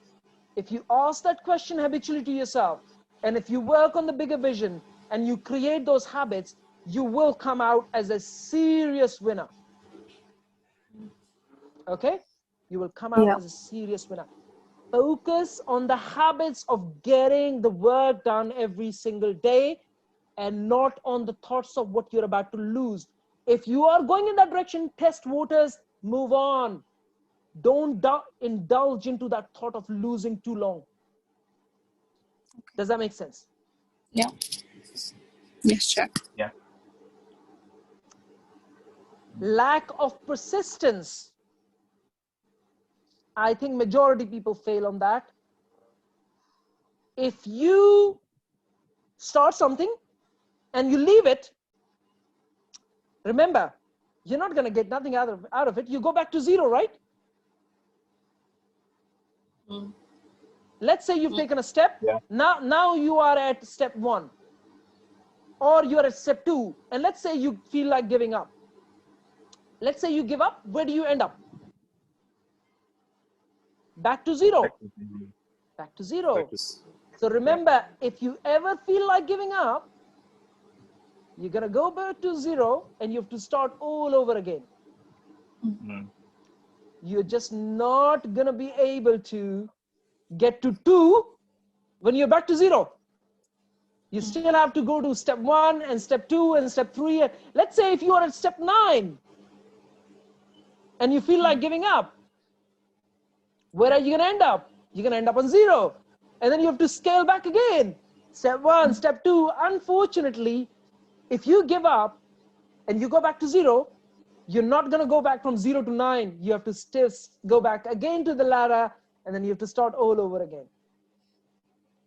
if you ask that question habitually to yourself, and if you work on the bigger vision and you create those habits, you will come out as a serious winner. Okay? You will come out as a serious winner. Focus on the habits of getting the work done every single day and not on the thoughts of what you're about to lose. If you are going in that direction, test waters, move on. Don't indulge into that thought of losing too long. Does that make sense? Yeah. Yes, Jack. Yeah. Lack of persistence. I think majority people fail on that. If you start something and you leave it, remember, you're not going to get nothing out of it. You go back to zero, right? Mm. Let's say you've taken a step. Yeah. Now you are at step 1, or you're at step 2, and let's say you feel like giving up. Let's say you give up. Where do you end up? Back to zero. Back to zero. So remember, if you ever feel like giving up, you're going to go back to zero and you have to start all over again. Mm-hmm. You're just not going to be able to get to 2 when you're back to zero. You still have to go to step 1 and step 2 and step 3. Let's say if you are at step 9 and you feel like giving up, where are you going to end up? You're going to end up on 0. And then you have to scale back again. Step 1, step 2. Unfortunately, if you give up and you go back to 0, you're not going to go back from 0 to 9. You have to still go back again to the ladder, and then you have to start all over again.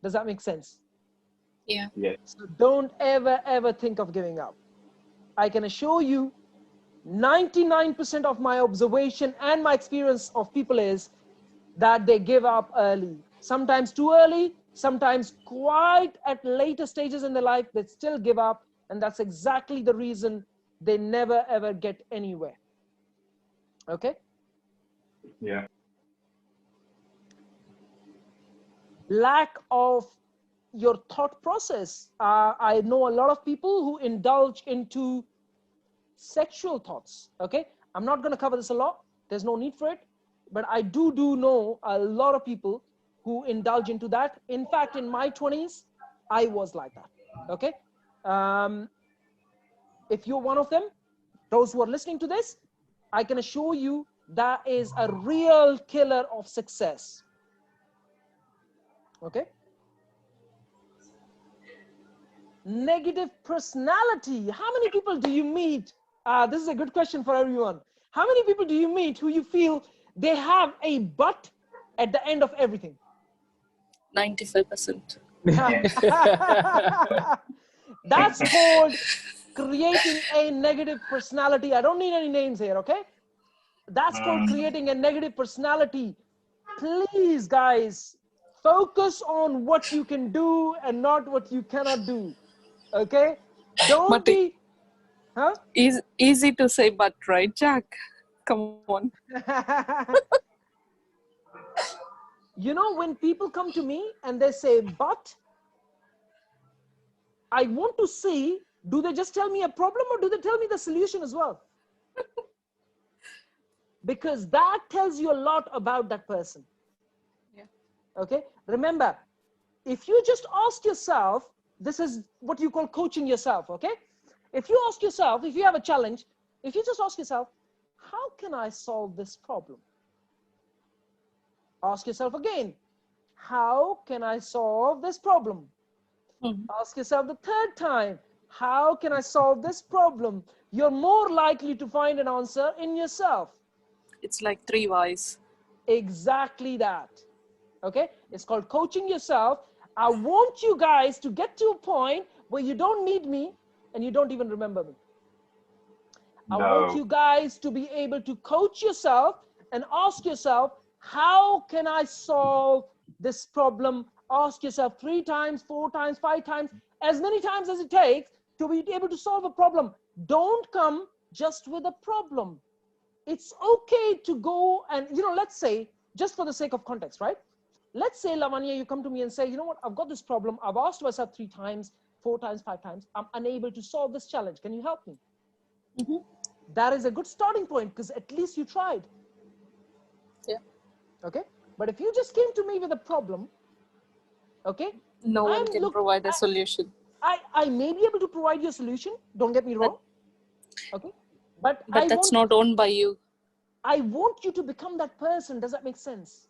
Does that make sense? Yeah. Yes. So don't ever think of giving up. I can assure you 99% of my observation and my experience of people is that they give up early. Sometimes too early, sometimes quite at later stages in their life, they still give up. And that's exactly the reason they never ever get anywhere. Okay? Yeah. Lack of your thought process. I know a lot of people who indulge into sexual thoughts. Okay? I'm not going to cover this a lot. There's no need for it. But I do know a lot of people who indulge into that. In fact, in my 20s, I was like that. Okay? If you're one of them, those who are listening to this, I can assure you that is a real killer of success. Okay? Negative personality. How many people do you meet? This is a good question for everyone. How many people do you meet who you feel they have a but at the end of everything? 95%. That's called creating a negative personality. I don't need any names here, okay? That's called creating a negative personality. Please, guys, focus on what you can do and not what you cannot do, okay? Don't be... Huh? Easy to say but, right, Jack? Come on. You know, when people come to me and they say, but, I want to see, do they just tell me a problem or do they tell me the solution as well? Because that tells you a lot about that person. Yeah. Okay? Remember, if you just ask yourself, this is what you call coaching yourself, okay? If you ask yourself, if you have a challenge, if you just ask yourself, how can I solve this problem? Ask yourself again, how can I solve this problem? Ask yourself the third time, how can I solve this problem? You're more likely to find an answer in yourself. It's like 3 whys. Exactly that. Okay? It's called coaching yourself. I want you guys to get to a point where you don't need me and you don't even remember me. No. I want you guys to be able to coach yourself and ask yourself, how can I solve this problem? Ask yourself 3 times, 4 times, 5 times, as many times as it takes to be able to solve a problem. Don't come just with a problem. It's okay to go and, you know, let's say, just for the sake of context, right? Let's say, Lavanya, you come to me and say, you know what, I've got this problem. I've asked myself 3 times, 4 times, 5 times. I'm unable to solve this challenge. Can you help me? That is a good starting point because at least you tried. Yeah. Okay. But if you just came to me with a problem, okay, no one can provide a solution. I may be able to provide you a solution. Don't get me wrong. Okay. But that's not owned by you. I want you to become that person. Does that make sense?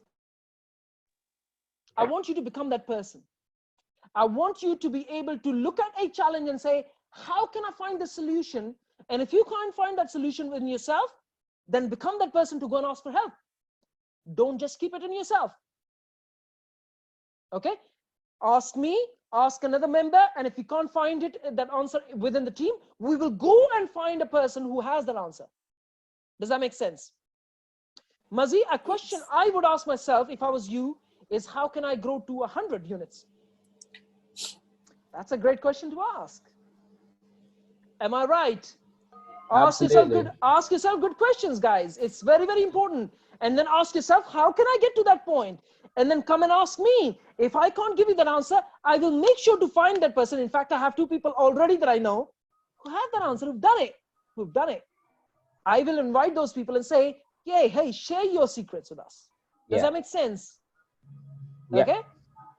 I want you to become that person. I want you to be able to look at a challenge and say, how can I find the solution? And if you can't find that solution within yourself, then become that person to go and ask for help. Don't just keep it in yourself. Okay? Ask me, ask another member, and if you can't find it, that answer within the team, we will go and find a person who has that answer. Does that make sense? Mazi, a question I would ask myself if I was you is, how can I grow to 100 units? That's a great question to ask. Am I right? Ask yourself good questions, guys. It's very, very important. And then ask yourself, how can I get to that point? And then come and ask me. If I can't give you that answer, I will make sure to find that person. In fact, I have 2 people already that I know who have that answer, who've done it. I will invite those people and say, yeah, hey, share your secrets with us. Does that make sense? Yeah. Okay.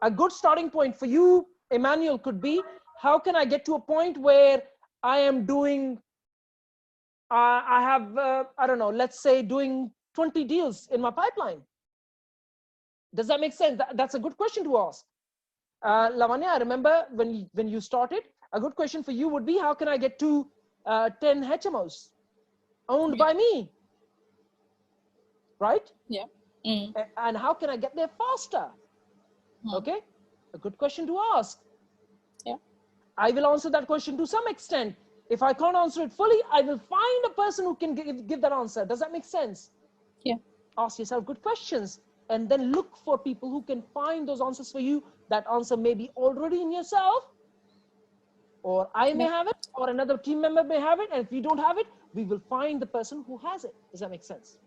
A good starting point for you, Emmanuel, could be, how can I get to a point where I am doing, I have, I don't know, let's say doing 20 deals in my pipeline. Does that make sense? That's a good question to ask. Lavanya, I remember when you started, a good question for you would be, how can I get to 10 HMOs owned by me? Right? Yeah. And how can I get there faster? Okay, a good question to ask. Yeah. I will answer that question to some extent. If I can't answer it fully, I will find a person who can give that answer. Does that make sense? Yeah. Ask yourself good questions and then look for people who can find those answers for you. That answer may be already in yourself, or I may have it, or another team member may have it. And if you don't have it, we will find the person who has it. Does that make sense?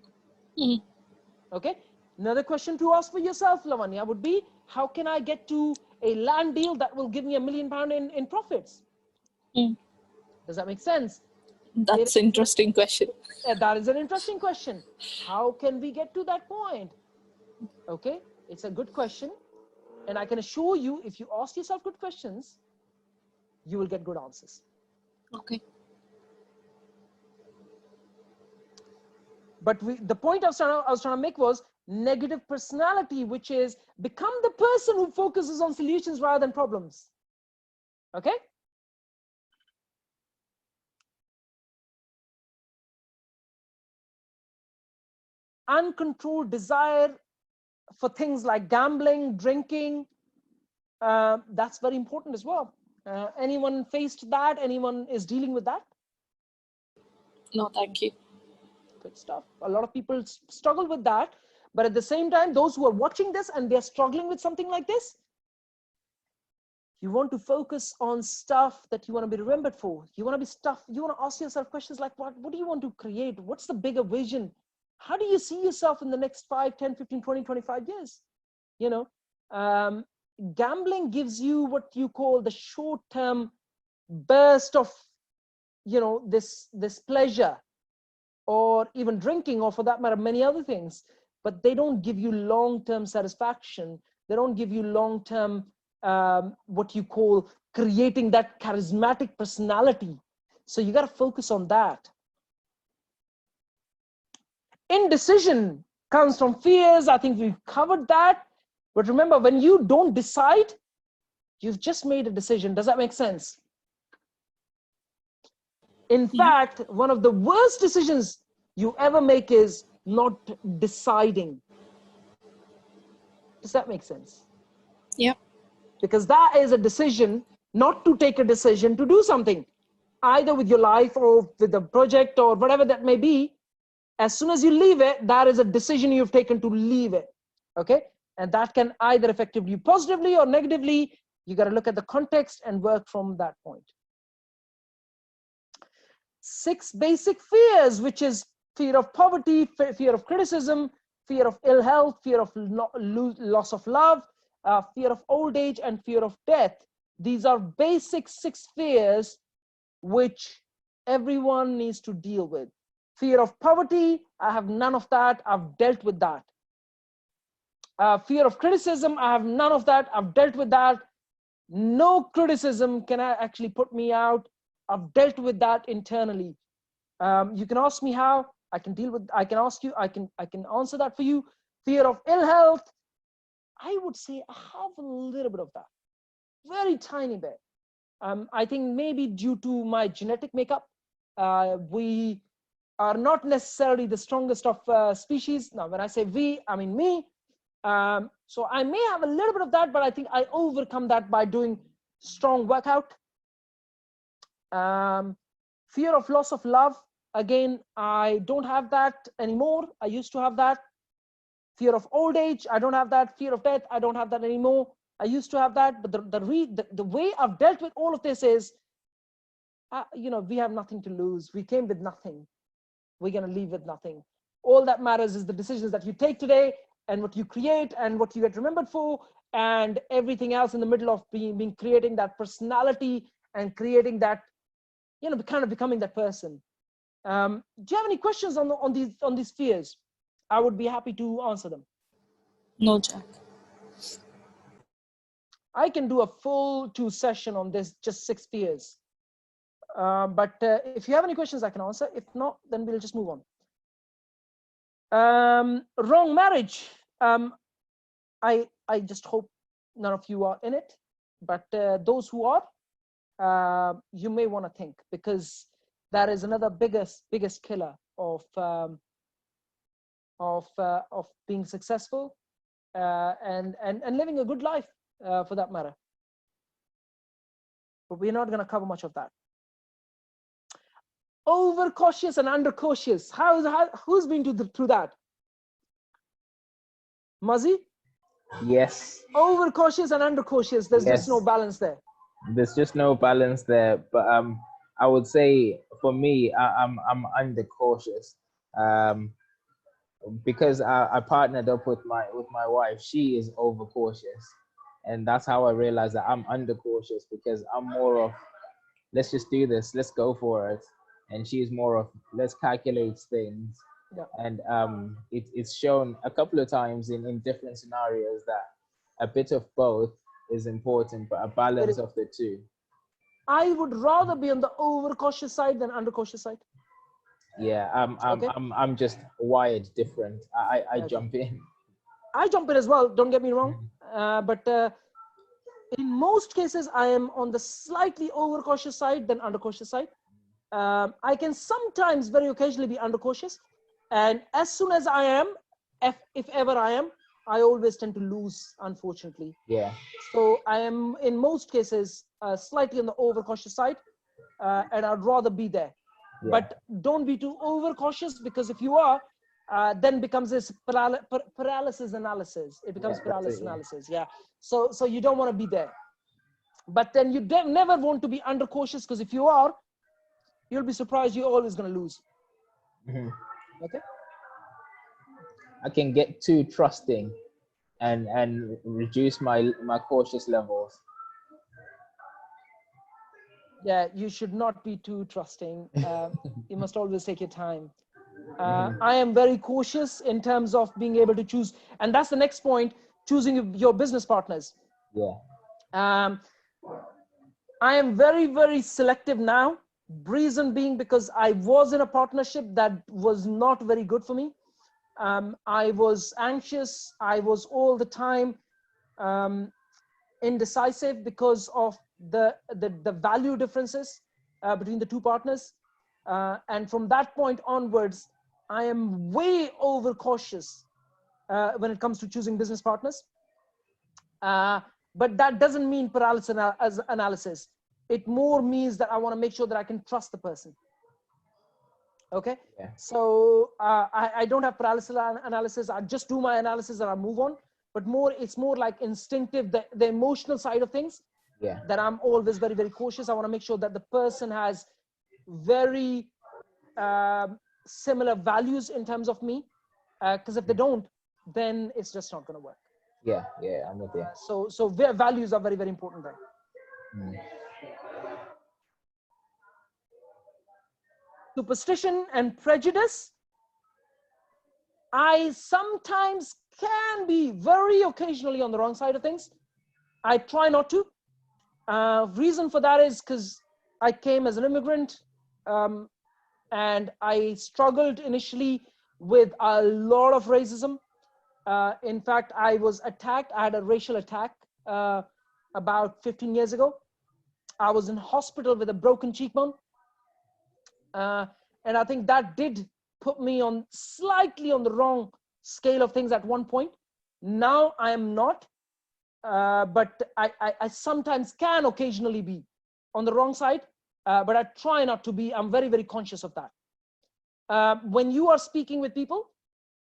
Okay. Another question to ask for yourself, Lavanya, would be, how can I get to a land deal that will give me £1 million in profits? Does that make sense? That's an interesting question. That is an interesting question. How can we get to that point? Okay, it's a good question. And I can assure you, if you ask yourself good questions, you will get good answers. Okay. But the point I was trying to make was negative personality, which is become the person who focuses on solutions rather than problems. Okay? Uncontrolled desire for things like gambling, drinking, that's very important as well. Anyone faced that? Anyone is dealing with that? No, thank you. Good stuff. A lot of people struggle with that, but at the same time, those who are watching this and they're struggling with something like this, you want to focus on stuff that you want to be remembered for. You want to ask yourself questions like, what do you want to create? What's the bigger vision? How do you see yourself in the next 5, 10, 15, 20, 25 years? You know, gambling gives you what you call the short-term burst of, you know, this pleasure, or even drinking, or for that matter, many other things, but they don't give you long-term satisfaction. They don't give you long-term, what you call creating that charismatic personality. So you got to focus on that. Indecision comes from fears. I think we've covered that. But remember, when you don't decide, you've just made a decision. Does that make sense? In fact, one of the worst decisions you ever make is not deciding. Does that make sense? Yeah. Because that is a decision not to take a decision to do something, either with your life or with the project or whatever that may be. As soon as you leave it, that is a decision you've taken to leave it. Okay. And that can either affect you positively or negatively. You got to look at the context and work from that point. 6 basic fears, which is fear of poverty, fear of criticism, fear of ill health, fear of loss of love, fear of old age, and fear of death. These are basic 6 fears which everyone needs to deal with. Fear of poverty, I have none of that. I've dealt with that. Fear of criticism, I have none of that. I've dealt with that. No criticism can actually put me out. I've dealt with that internally. You can ask me how. I can deal with. I can ask you. I can answer that for you. Fear of ill health. I would say I have a little bit of that, very tiny bit. I think maybe due to my genetic makeup, we are not necessarily the strongest of species. Now, when I say we, I mean me. So I may have a little bit of that, but I think I overcome that by doing strong workout. Fear of loss of love. Again, I don't have that anymore. I used to have that. Fear of old age. I don't have that. Fear of death. I don't have that anymore. I used to have that. But the way I've dealt with all of this is, we have nothing to lose. We came with nothing. We're going to leave with nothing. All that matters is the decisions that you take today and what you create and what you get remembered for, and everything else in the middle of being creating that personality and creating that, kind of becoming that person. Do you have any questions on these fears? I would be happy to answer them. No, Jack. I can do a full 2 session on this, just 6 fears. But if you have any questions, I can answer. If not, then we'll just move on. Wrong marriage. I just hope none of you are in it, but those who are, you may want to think, because that is another biggest killer of being successful and living a good life, for that matter. But we're not going to cover much of that. Overcautious and undercautious. Who's been through that? Mazi? Yes. Overcautious and undercautious. There's just no balance there. There's just no balance there. But I would say for me, I'm undercautious. Because I partnered up with my wife. She is overcautious, and that's how I realized that I'm undercautious, because I'm more of, let's just do this, let's go for it, and she's more of, let's calculate things. Yeah. And it's shown a couple of times in different scenarios that a bit of both is important, but a balance of the two. I would rather be on the overcautious side than undercautious side. Yeah, I'm just wired different. I jump in. I jump in as well, don't get me wrong. But in most cases, I am on the slightly overcautious side than undercautious side. I can sometimes, very occasionally, be undercautious. And as soon as I am, if ever I am, I always tend to lose, unfortunately. Yeah. So I am, in most cases, slightly on the overcautious side, and I'd rather be there. Yeah. But don't be too overcautious, because if you are, then becomes this paralysis analysis. It becomes paralysis analysis. Yeah. So you don't want to be there. But then you never want to be undercautious, because if you are, you'll be surprised you're always going to lose. Mm-hmm. Okay. I can get too trusting and reduce my cautious levels. Yeah, you should not be too trusting. You must always take your time. I am very cautious in terms of being able to choose. And that's the next point, choosing your business partners. Yeah. I am very, very selective now. Reason being because I was in a partnership that was not very good for me. I was anxious. I was all the time indecisive because of the value differences between the two partners. And from that point onwards, I am way overcautious when it comes to choosing business partners. But that doesn't mean paralysis analysis. It more means that I want to make sure that I can trust the person. Okay. Yeah. So I don't have paralysis analysis. I just do my analysis and I move on. But it's more like instinctive, the emotional side of things. Yeah. That I'm always very, very cautious. I want to make sure that the person has very similar values in terms of me. Because if they don't, then it's just not going to work. Yeah, yeah, I'm with you. So their values are very, very important there. Mm. Superstition and prejudice. I sometimes can be very occasionally on the wrong side of things. I try not to. Reason for that is because I came as an immigrant, and I struggled initially with a lot of racism. In fact, I was attacked. I had a racial attack about 15 years ago. I was in hospital with a broken cheekbone. And I think that did put me on slightly on the wrong scale of things at one point. Now I am not, but I sometimes can occasionally be on the wrong side, but I try not to be. I'm very, very conscious of that. When you are speaking with people,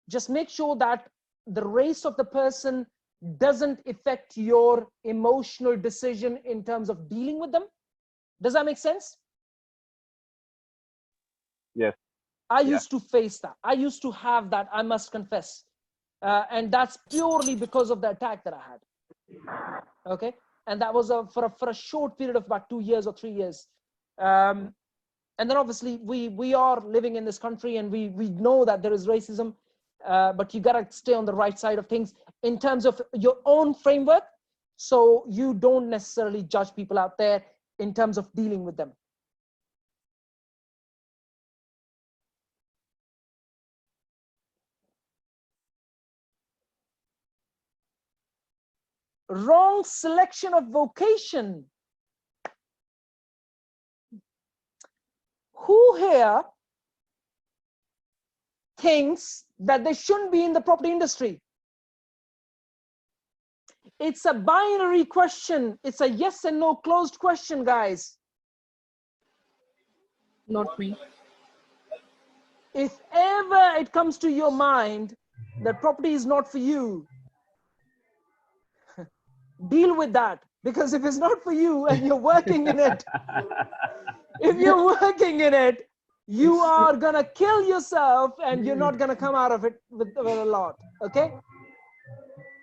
just make sure that the race of the person doesn't affect your emotional decision in terms of dealing with them. Does that make sense? Yes. I used to face that. I used to have that, I must confess. And that's purely because of the attack that I had. Okay. And that was for a short period of about 2 years or 3 years. And then obviously we are living in this country, and we know that there is racism, but you got to stay on the right side of things in terms of your own framework. So you don't necessarily judge people out there in terms of dealing with them. Wrong selection of vocation. Who here thinks that they shouldn't be in the property industry? It's a binary question. It's a yes and no closed question, guys. Not me. If ever it comes to your mind that property is not for you, deal with that. Because if it's not for you and you're working in it, if you're working in it, you are gonna kill yourself, and you're not gonna come out of it with a lot. Okay.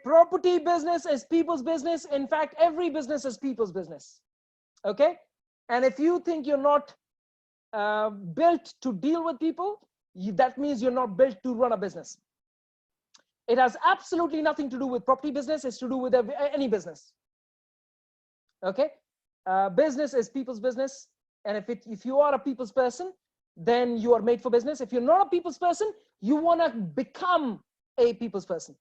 Property business is people's business. In fact, every business is people's business. Okay. And if you think you're not built to deal with people, that means you're not built to run a business. It has absolutely nothing to do with property business. It's to do with any business. Okay. Business is people's business. And if you are a people's person, then you are made for business. If you're not a people's person, you want to become a people's person,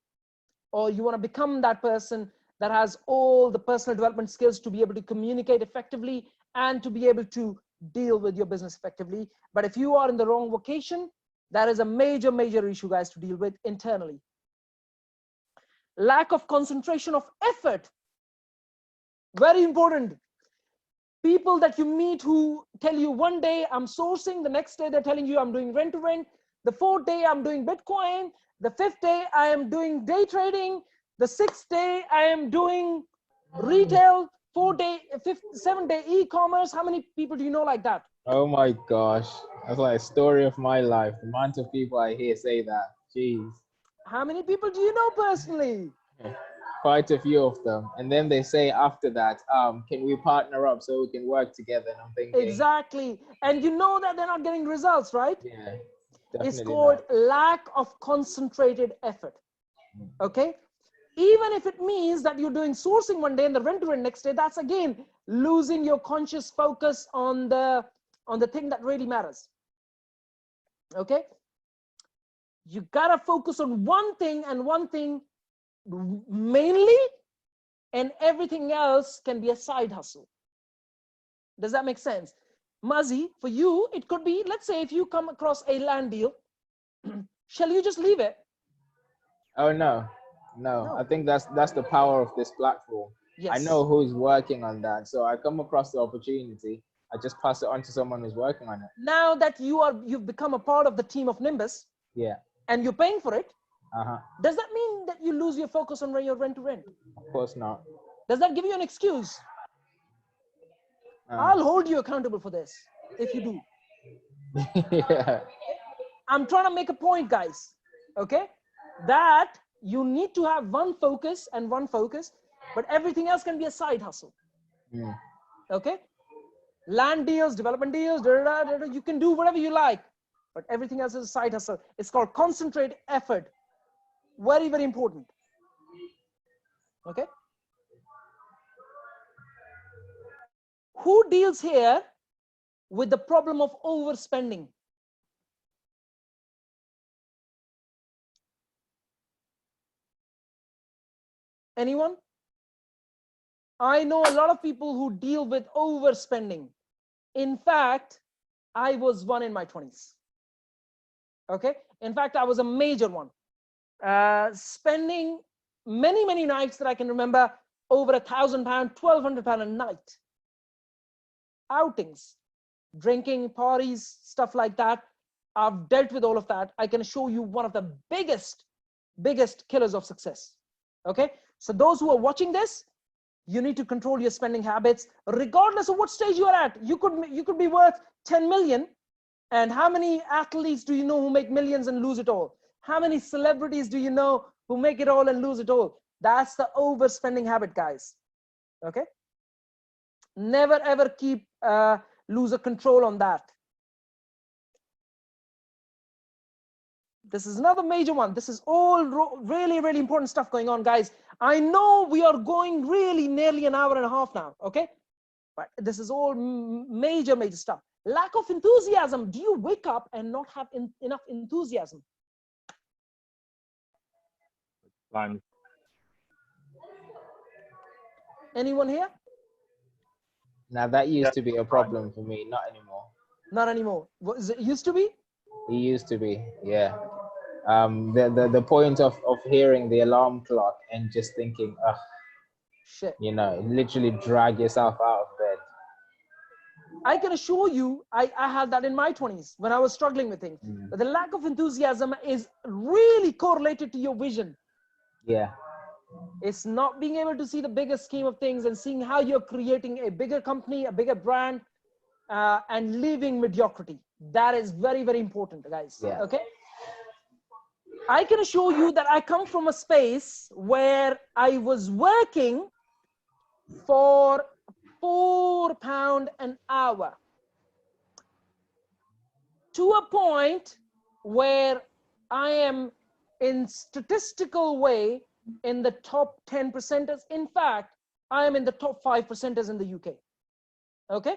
or you want to become that person that has all the personal development skills to be able to communicate effectively and to be able to deal with your business effectively. But if you are in the wrong vocation, that is a major, major issue, guys, to deal with internally. Lack of concentration of effort. Very important. People that you meet who tell you one day I'm sourcing, the next day they're telling you I'm doing rent to rent, the 4th day I'm doing Bitcoin, the 5th day I am doing day trading, the 6th day I am doing retail, 7th day e-commerce. How many people do you know like that? Oh my gosh, that's like a story of my life. The amount of people I hear say that. Jeez. How many people do you know personally? Quite a few of them. And then they say after that, can we partner up so we can work together? And I'm thinking, exactly. And you know that they're not getting results, right? Yeah. It's called lack of concentrated effort. Okay. Even if it means that you're doing sourcing one day and the rent to rent next day, that's again losing your conscious focus on the thing that really matters. Okay. You gotta focus on one thing and one thing mainly, and everything else can be a side hustle. Does that make sense? Mazi, for you, it could be, let's say if you come across a land deal, shall you just leave it? Oh, no. I think that's the power of this platform. Yes. I know who's working on that. So I come across the opportunity, I just pass it on to someone who's working on it. Now that you've become a part of the team of Nimbus, yeah, and you're paying for it, does that mean that you lose your focus on your rent to rent? Of course not. Does that give you an excuse? I'll hold you accountable for this if you do. Yeah. I'm trying to make a point, guys. Okay, that you need to have one focus, but everything else can be a side hustle. Yeah. Okay, land deals, development deals, you can do whatever you like, but everything else is a side hustle. It's called concentrated effort. Very, very important. Okay. Who deals here with the problem of overspending? Anyone? I know a lot of people who deal with overspending. In fact, I was one in my 20s. Okay. In fact, I was a major one. Spending many nights that I can remember over £1,000, £1,200 a night. Outings, drinking, parties, stuff like that. I've dealt with all of that. I can show you one of the biggest killers of success. Okay. So those who are watching this, you need to control your spending habits, regardless of what stage you are at. You could be worth 10 million. And how many athletes do you know who make millions and lose it all? How many celebrities do you know who make it all and lose it all? That's the overspending habit, guys. Okay. Never ever keep lose a control on that. This is another major one. This is all really important stuff going on, guys. I know we are going really nearly an hour and a half now. Okay. But this is all major stuff. Lack of enthusiasm. Do you wake up and not have enough enthusiasm? Fine. Anyone here? Now that used to be a problem for me, not anymore. Not anymore. It used to be? It used to be, yeah. The point of hearing the alarm clock and just thinking, shit, you know, literally drag yourself out of bed. I can assure you, I had that in my 20s when I was struggling with things. But the lack of enthusiasm is really correlated to your vision. Yeah. It's not being able to see the bigger scheme of things and seeing how you're creating a bigger company, a bigger brand, and leaving mediocrity. That is very important, guys. Yeah. Okay. I can assure you that I come from a space where I was working for £4 an hour to a point where I am in statistical way in the top 10%ers. In fact, I am in the top 5%ers in the UK. Okay.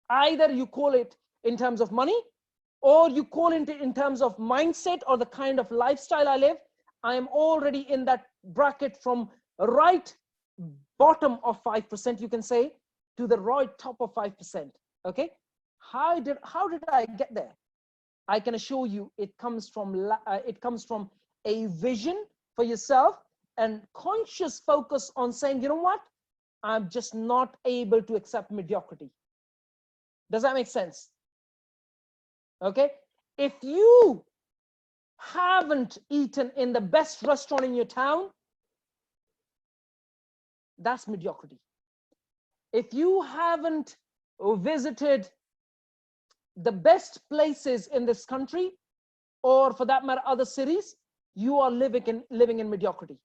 Either you call it in terms of money, or you call it in terms of mindset or the kind of lifestyle I live. I am already in that bracket from right bottom of 5%, you can say, to the right top of 5%. Okay. How did I get there? I can assure you it comes from a vision for yourself and conscious focus on saying, you know what, I'm just not able to accept mediocrity. Does that make sense? Okay. If you haven't eaten in the best restaurant in your town, that's mediocrity. If you haven't visited the best places in this country, or for that matter, other cities, you are living in mediocrity.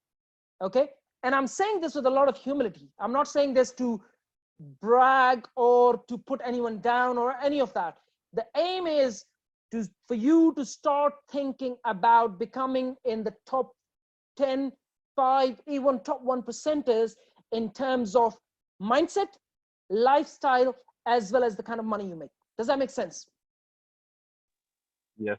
Okay. And I'm saying this with a lot of humility. I'm not saying this to brag or to put anyone down or any of that. The aim is for you to start thinking about becoming in the top 10, 5, even top 1%ers in terms of mindset, lifestyle, as well as the kind of money you make. Does that make sense? Yes.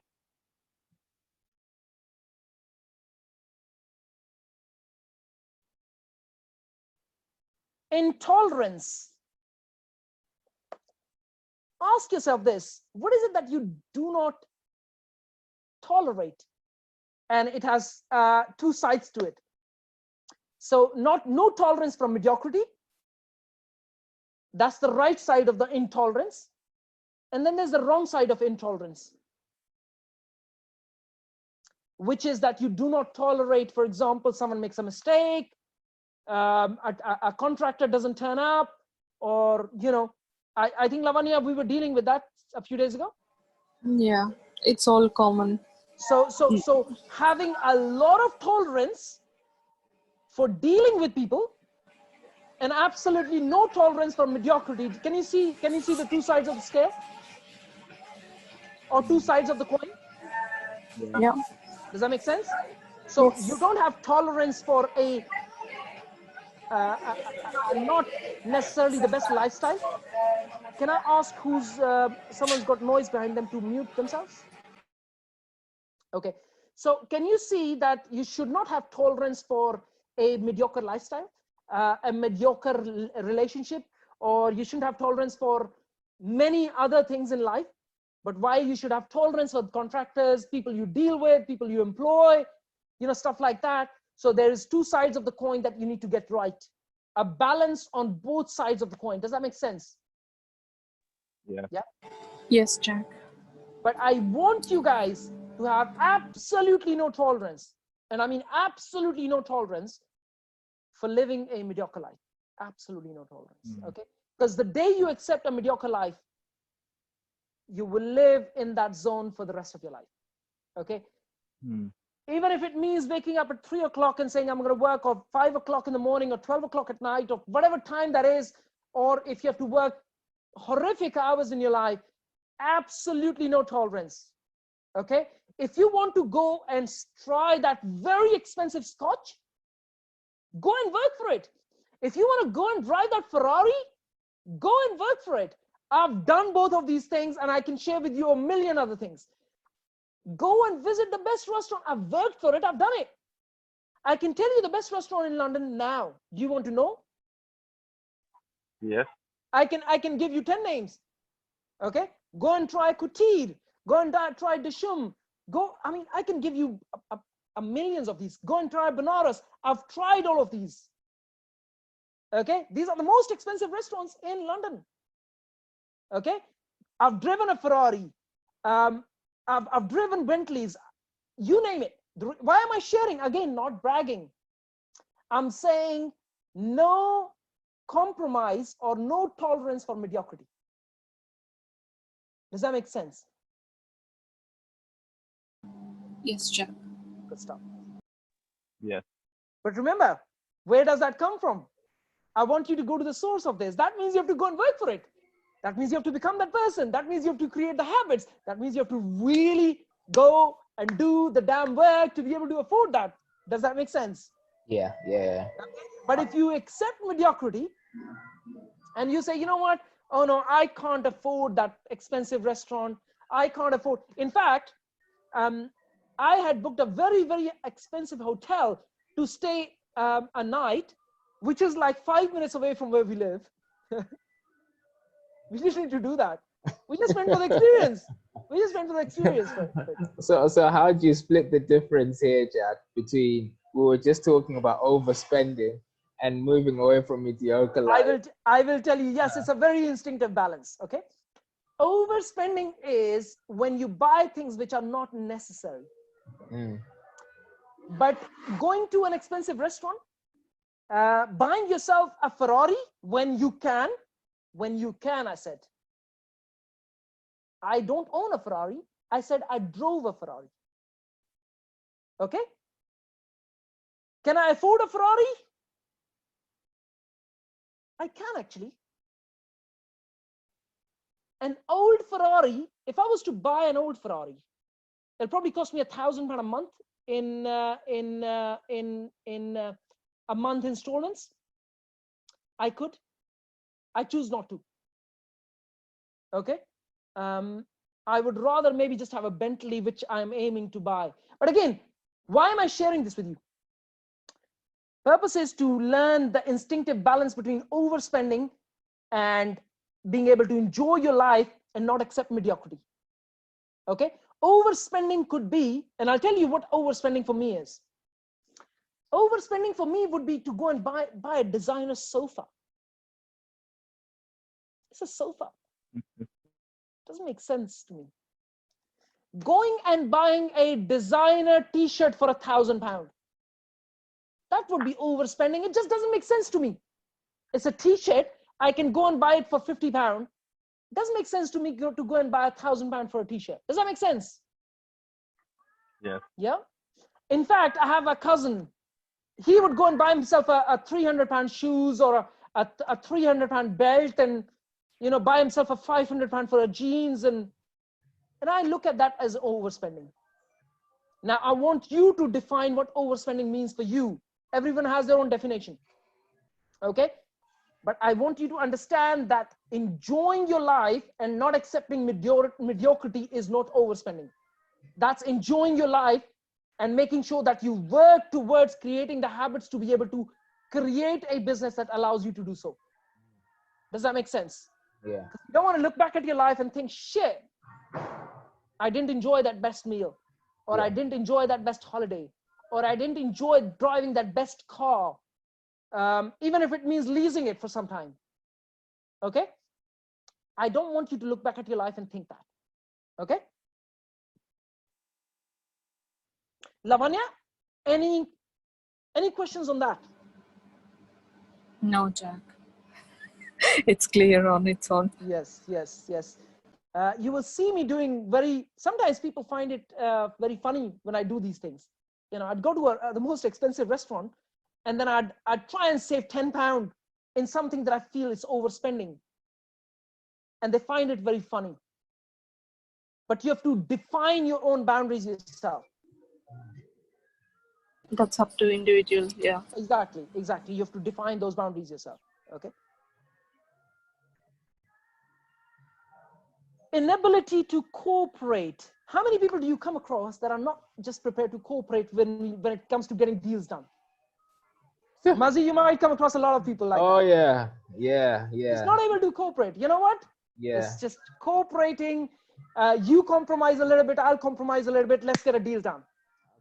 Intolerance. Ask yourself this: what is it that you do not tolerate? And it has two sides to it. So no tolerance from mediocrity. That's the right side of the intolerance. And then there's the wrong side of intolerance, which is that you do not tolerate, for example, someone makes a mistake, a contractor doesn't turn up, or, you know, I think, Lavanya, we were dealing with that a few days ago. Yeah, it's all common. So having a lot of tolerance for dealing with people and absolutely no tolerance for mediocrity. Can you see the two sides of the scale? Or two sides of the coin? Yeah. Does that make sense? So yes. You don't have tolerance for a not necessarily the best lifestyle. Can I ask who's, someone's got noise behind them to mute themselves? Okay, so can you see that you should not have tolerance for a mediocre lifestyle, a mediocre relationship, or you shouldn't have tolerance for many other things in life, but why you should have tolerance for contractors, people you deal with, people you employ, you know, stuff like that. So there is two sides of the coin that you need to get right. A balance on both sides of the coin. Does that make sense? Yeah. Yeah. Yes, Jack. But I want you guys to have absolutely no tolerance, and I mean absolutely no tolerance for living a mediocre life. Absolutely no tolerance. Okay? Because the day you accept a mediocre life, you will live in that zone for the rest of your life. Okay? Even if it means waking up at 3 o'clock and saying, I'm going to work, or 5 o'clock in the morning, or 12 o'clock at night, or whatever time that is, or if you have to work horrific hours in your life, absolutely no tolerance. Okay? If you want to go and try that very expensive scotch, go and work for it. If you want to go and drive that Ferrari, go and work for it. I've done both of these things, and I can share with you a million other things. Go and visit the best restaurant. I've worked for it. I've done it. I can tell you the best restaurant in London now. Do you want to know? Yes. I can give you 10 names. Okay? Go and try Kutir. Go and try Dishum. Go, I mean, I can give you a millions of these. Go and try Banaras. I've tried all of these. Okay? These are the most expensive restaurants in London. Okay? I've driven a Ferrari. I've driven Bentleys. You name it. Why am I sharing? Again, not bragging. I'm saying no compromise or no tolerance for mediocrity. Does that make sense? Yes, Jack. Good stuff. Yes. But remember, where does that come from? I want you to go to the source of this. That means you have to go and work for it. That means you have to become that person. That means you have to create the habits. That means you have to really go and do the damn work to be able to afford that. Does that make sense? Yeah, yeah. But if you accept mediocrity and you say, you know what? Oh no, I can't afford that expensive restaurant. I can't afford. In fact, I had booked a very, very expensive hotel to stay a night, which is like 5 minutes away from where we live. We just need to do that. We just went for the experience. We just went for the experience. So how do you split the difference here, Jack, between, we were just talking about overspending and moving away from mediocre life? I will tell you, yes, it's a very instinctive balance, okay? Overspending is when you buy things which are not necessary. But going to an expensive restaurant, buying yourself a Ferrari when you can, I said. I don't own a Ferrari. I said I drove a Ferrari. Okay? Can I afford a Ferrari? I can actually. An old Ferrari, if I was to buy an old Ferrari, it'll probably cost me £1,000 a month in a month installments. I could. I choose not to. Okay? I would rather maybe just have a Bentley, which I'm aiming to buy. But again, why am I sharing this with you? Purpose is to learn the instinctive balance between overspending and being able to enjoy your life and not accept mediocrity. Okay? Overspending could be, and I'll tell you what overspending for me is. Overspending for me would be to go and buy a designer sofa. It's a sofa. Doesn't make sense to me. Going and buying a designer t-shirt for £1,000. That would be overspending. It just doesn't make sense to me. It's a t-shirt. I can go and buy it for £50. It doesn't make sense to me to go and buy £1,000 for a t-shirt. Does that make sense? Yeah. Yeah. In fact, I have a cousin. He would go and buy himself a £300 shoes or a £300 belt, and buy himself a £500 for a jeans, and I look at that as overspending. Now, I want you to define what overspending means for you. Everyone has their own definition. Okay. But I want you to understand that enjoying your life and not accepting mediocrity is not overspending. That's enjoying your life and making sure that you work towards creating the habits to be able to create a business that allows you to do so. Does that make sense? Yeah. You don't want to look back at your life and think, shit, I didn't enjoy that best meal, or I didn't enjoy that best holiday, or I didn't enjoy driving that best car, even if it means leasing it for some time. Okay? I don't want you to look back at your life and think that. Okay? Lavanya, any questions on that? No, Jack. It's clear on its own. Yes. You will see me doing sometimes people find it very funny when I do these things. You know, I'd go to the most expensive restaurant, and then I'd try and save 10 pounds in something that I feel is overspending. And they find it very funny. But you have to define your own boundaries yourself. That's up to individual, yeah. Exactly. You have to define those boundaries yourself. Okay. Inability to cooperate. How many people do you come across that are not just prepared to cooperate when it comes to getting deals done? Mazi, you might come across a lot of people like that. Oh yeah. It's not able to cooperate. You know what? Yeah. It's just cooperating. You compromise a little bit, I'll compromise a little bit. Let's get a deal done.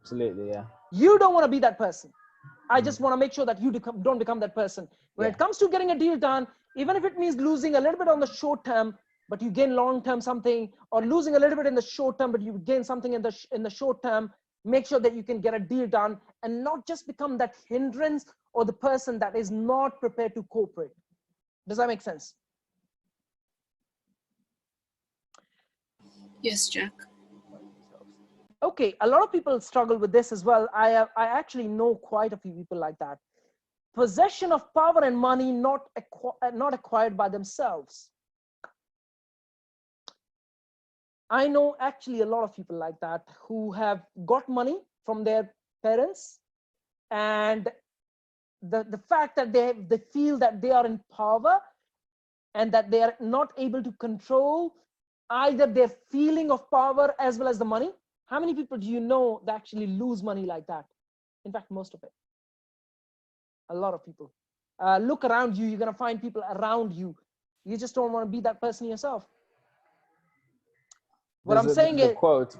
Absolutely, yeah. You don't want to be that person. I just want to make sure that you don't become that person. When it comes to getting a deal done, even if it means losing a little bit on the short term, but you gain long-term something, or losing a little bit in the short term, but you gain something in the short term, make sure that you can get a deal done and not just become that hindrance or the person that is not prepared to cooperate. Does that make sense? Yes, Jack. Okay, a lot of people struggle with this as well. I actually know quite a few people like that. Possession of power and money not acquired by themselves. I know actually a lot of people like that who have got money from their parents, and the fact that they feel that they are in power and that they are not able to control either their feeling of power as well as the money. How many people do you know that actually lose money like that? In fact, most of it. A lot of people. Look around you, you're going to find people around you. You just don't want to be that person yourself. What I'm saying is, quote,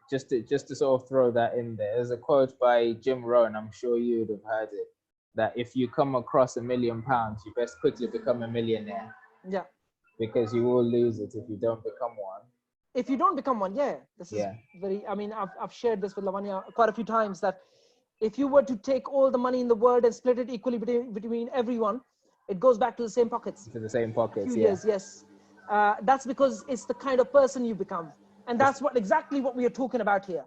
just to sort of throw that in there, there's a quote by Jim Rohn, I'm sure you would have heard it, that if you come across £1 million, you best quickly become a millionaire. Yeah. Because you will lose it if you don't become one. If you don't become one, this is very, I mean, I've shared this with Lavanya quite a few times, that if you were to take all the money in the world and split it equally between everyone, it goes back to the same pockets. To the same pockets, years, yes. That's because it's the kind of person you become. And that's exactly what we are talking about here.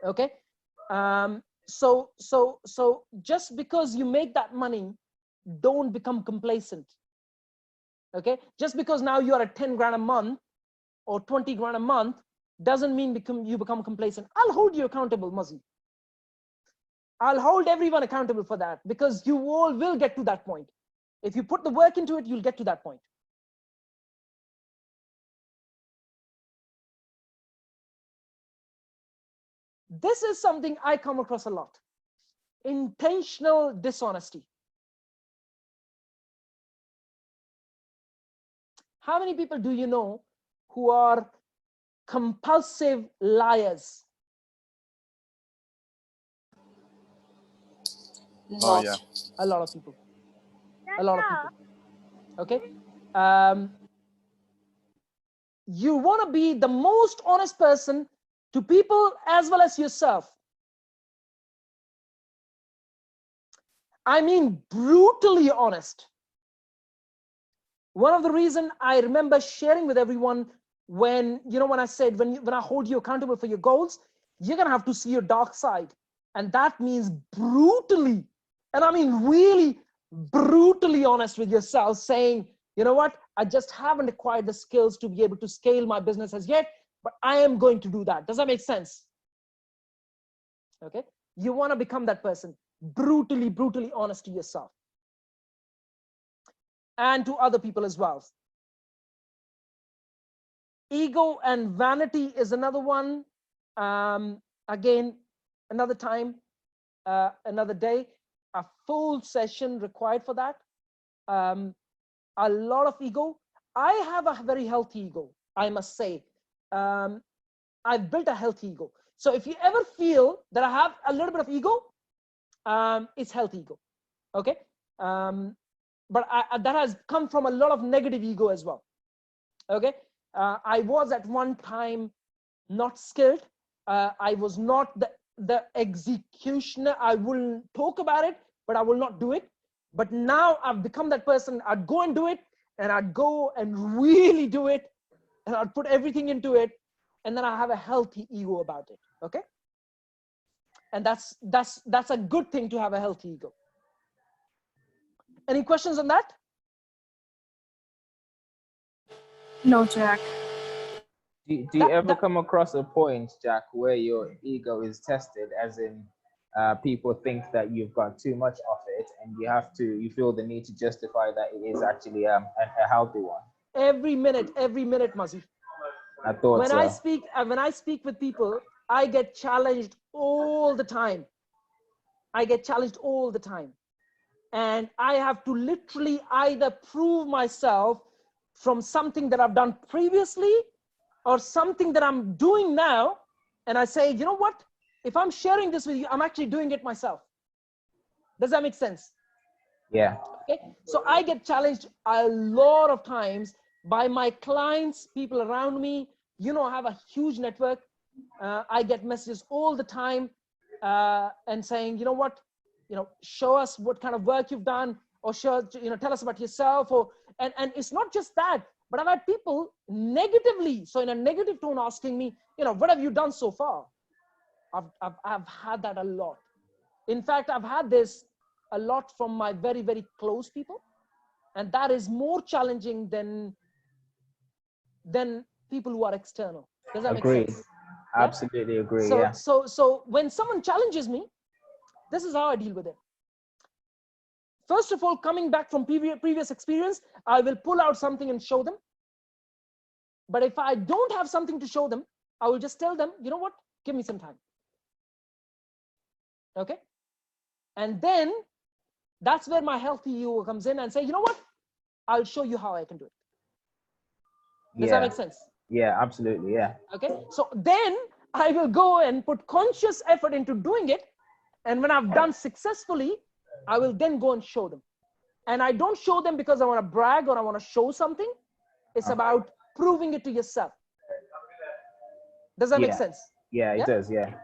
Okay. So just because you make that money, don't become complacent. Okay. Just because now you're at 10 grand a month or 20 grand a month doesn't mean you become complacent. I'll hold you accountable, Mazi. I'll hold everyone accountable for that, because you all will get to that point. If you put the work into it, you'll get to that point. This is something I come across a lot. Intentional dishonesty. How many people do you know who are compulsive liars? Oh, yeah. A lot of people. A lot of people. Okay. You want to be the most honest person to people as well as yourself. I mean, brutally honest. One of the reasons I remember sharing with everyone when I said, when I hold you accountable for your goals, you're going to have to see your dark side. And that means brutally, and I mean really brutally honest with yourself, saying, you know what, I just haven't acquired the skills to be able to scale my business as yet, but I am going to do that. Does that make sense? Okay. You want to become that person, brutally honest to yourself. and to other people as well. Ego and vanity is another one. Again, another time, another day, a full session required for that. A lot of ego. I have a very healthy ego, I must say. I've built a healthy ego. So if you ever feel that I have a little bit of ego, it's healthy ego, okay? But that has come from a lot of negative ego as well, okay? I was at one time not skilled. I was not the executioner. I will talk about it, but I will not do it. But now I've become that person. I'd go and do it, and I'd go and really do it, and I'd put everything into it, and then I have a healthy ego about it, okay? And that's a good thing to have a healthy ego. Any questions on that? No, Jack. Do you ever come across a point, Jack, where your ego is tested, as in people think that you've got too much of it, and you feel the need to justify that it is actually a healthy one? Every minute, Mazi. I thought when so. When I speak with people, I get challenged all the time. And I have to literally either prove myself from something that I've done previously or something that I'm doing now. And I say, you know what? If I'm sharing this with you, I'm actually doing it myself. Does that make sense? Yeah. Okay. So I get challenged a lot of times by my clients, people around me. You know, I have a huge network. I get messages all the time and saying, you know what, show us what kind of work you've done, or tell us about yourself, and it's not just that, but I've had people negatively, so in a negative tone, asking me, what have you done so far? I've had that a lot. In fact, I've had this a lot from my very, very close people, and that is more challenging than people who are external. Does that make sense? Absolutely agree. So, yeah. So when someone challenges me, this is how I deal with it. First of all, coming back from previous experience, I will pull out something and show them. But if I don't have something to show them, I will just tell them, you know what, give me some time. Okay. And then that's where my healthy ego comes in and say, you know what, I'll show you how I can do it. Does that make sense? Yeah, absolutely. Yeah. Okay. So then I will go and put conscious effort into doing it. And when I've done successfully, I will then go and show them. And I don't show them because I want to brag or I want to show something. It's about proving it to yourself. Does that make sense? Yeah, it does. Yeah.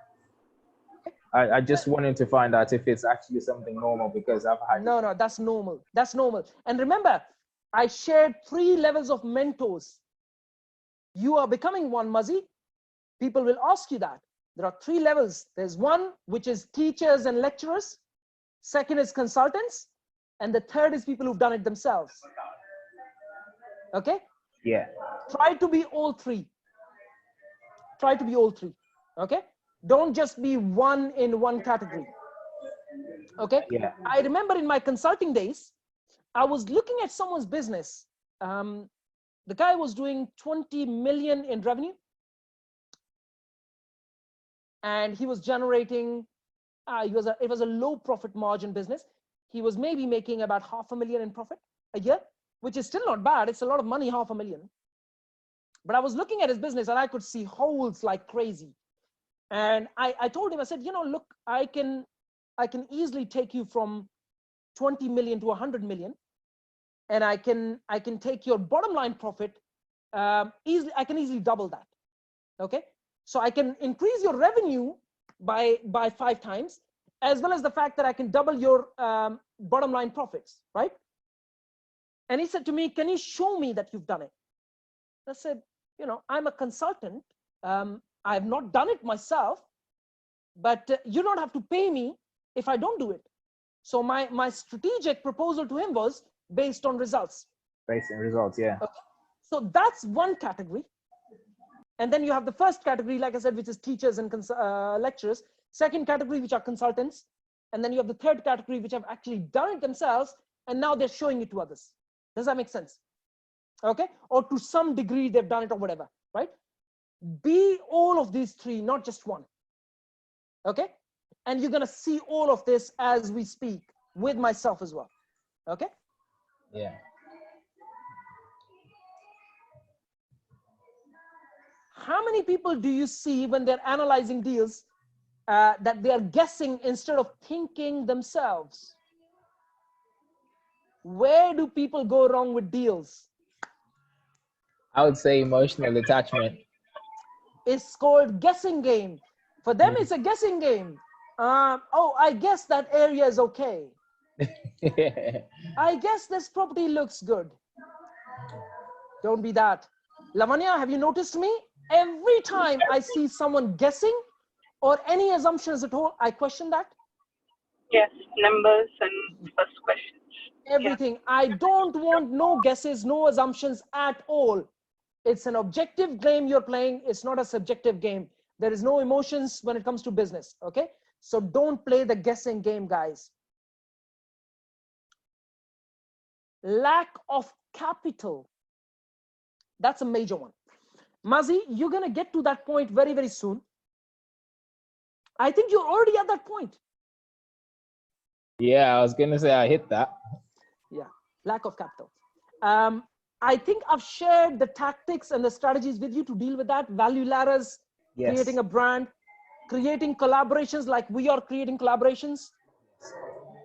I just wanted to find out if it's actually something normal, because I've had... No, that's normal. That's normal. And remember, I shared 3 levels of mentors. You are becoming one, Mazi. People will ask you that. There are 3 levels. There's one, which is teachers and lecturers. Second is consultants. And the third is people who've done it themselves. Okay? Yeah. Try to be all 3. Try to be all 3. Okay? Don't just be one in one category. Okay? Yeah. I remember in my consulting days, I was looking at someone's business. The guy was doing 20 million in revenue. And he was generating, it was a low profit margin business. He was maybe making about $500,000 in profit a year, which is still not bad. It's a lot of money, $500,000. But I was looking at his business and I could see holes like crazy. And I told him, I said, look, I can easily take you from 20 million to 100 million. And I can take your bottom line profit easily. I can easily double that. Okay. So I can increase your revenue by 5 times, as well as the fact that I can double your bottom line profits, right? And he said to me, can you show me that you've done it? I said, I'm a consultant. I have not done it myself, but you don't have to pay me if I don't do it. So my strategic proposal to him was based on results. Based on results, yeah. Okay. So that's one category. And then you have the first category, like I said, which is teachers and lecturers. Second category, which are consultants. And then you have the third category, which have actually done it themselves. And now they're showing it to others. Does that make sense? Okay, or to some degree they've done it or whatever, right? Be all of these three, not just one. Okay, and you're gonna see all of this as we speak with myself as well. Okay. Yeah. How many people do you see when they're analyzing deals that they are guessing instead of thinking themselves? Where do people go wrong with deals? I would say emotional attachment. It's called guessing game. For them, it's a guessing game. Oh, I guess that area is okay. I guess this property looks good. Don't be that. Lavanya, have you noticed me? Every time I see someone guessing or any assumptions at all, I question that. Yes, numbers and first questions. Everything. Yeah. I don't want no guesses, no assumptions at all. It's an objective game you're playing. It's not a subjective game. There is no emotions when it comes to business. Okay. So don't play the guessing game, guys. Lack of capital. That's a major one. Mazi, you're going to get to that point very, very soon. I think you're already at that point. Yeah, I was going to say I hit that. Yeah, lack of capital. I think I've shared the tactics and the strategies with you to deal with that. Value ladders, yes. Creating a brand, creating collaborations like we are creating collaborations.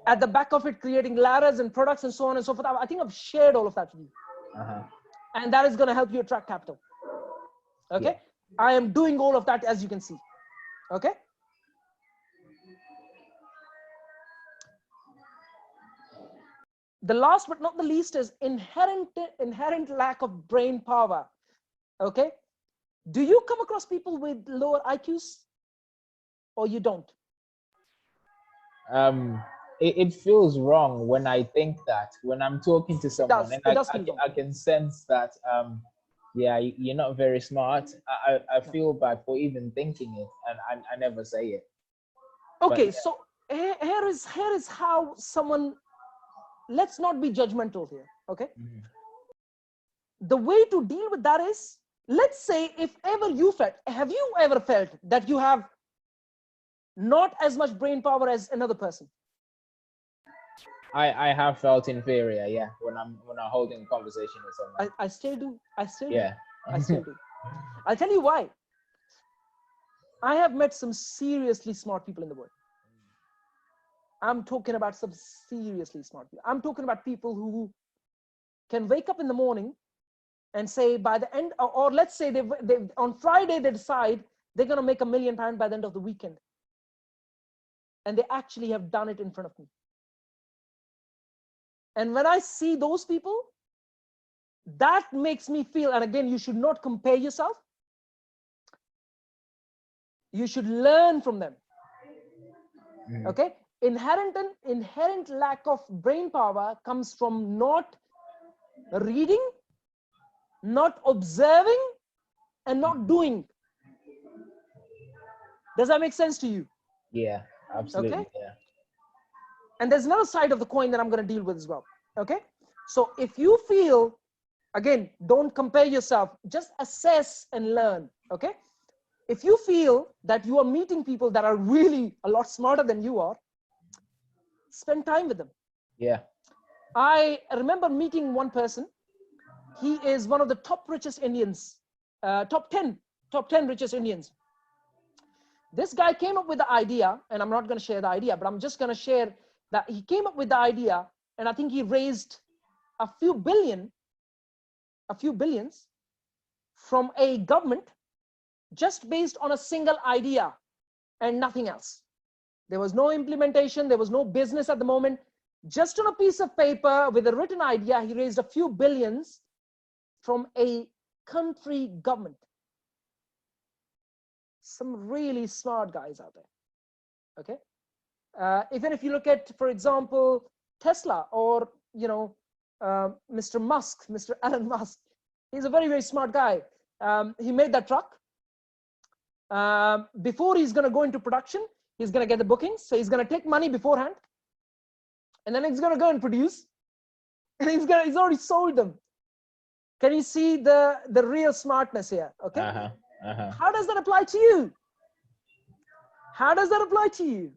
At the back of it, creating ladders and products and so on and so forth. I think I've shared all of that with you. And that is going to help you attract capital. Okay. Yeah. I am doing all of that, as you can see. Okay. The last but not the least is inherent lack of brain power. Okay. Do you come across people with lower IQs or you don't? It feels wrong when I think that, when I'm talking to someone, and I can sense that, yeah, you're not very smart. I feel bad for even thinking it, and I never say it. Okay, but, yeah. So here is how someone, let's not be judgmental here, okay? Mm-hmm. The way to deal with that is, let's say if ever you felt, have you ever felt that you have not as much brain power as another person? I have felt inferior, yeah, when I'm holding a conversation with someone. I still do. I still do. I still do. I'll tell you why. I have met some seriously smart people in the world. I'm talking about some seriously smart people. I'm talking about people who can wake up in the morning and say by the end, or let's say they on Friday they decide they're going to make £1 million by the end of the weekend. And they actually have done it in front of me. And when I see those people, that makes me feel, and again, you should not compare yourself. You should learn from them. Mm. Okay? Inherent lack of brain power comes from not reading, not observing, and not doing. Does that make sense to you? Yeah, absolutely. Okay? Yeah. And there's another side of the coin that I'm going to deal with as well. Okay. So if you feel, again, don't compare yourself, just assess and learn. Okay. If you feel that you are meeting people that are really a lot smarter than you are, spend time with them. Yeah. I remember meeting one person. He is one of the top richest Indians, top 10 richest Indians. This guy came up with the idea, and I'm not going to share the idea, but I'm just going to share that he came up with the idea, and I think he raised a few billions from a government just based on a single idea and nothing else. There was no implementation. There was no business at the moment. Just on a piece of paper with a written idea, he raised a few billions from a country government. Some really smart guys out there. Okay. Even if you look at, for example, Tesla or, Mr. Musk, Mr. Elon Musk, he's a very, very smart guy. He made that truck. Before he's going to go into production, he's going to get the bookings. So he's going to take money beforehand. And then he's going to go and produce. and he's already sold them. Can you see the real smartness here? Okay. How does that apply to you? How does that apply to you?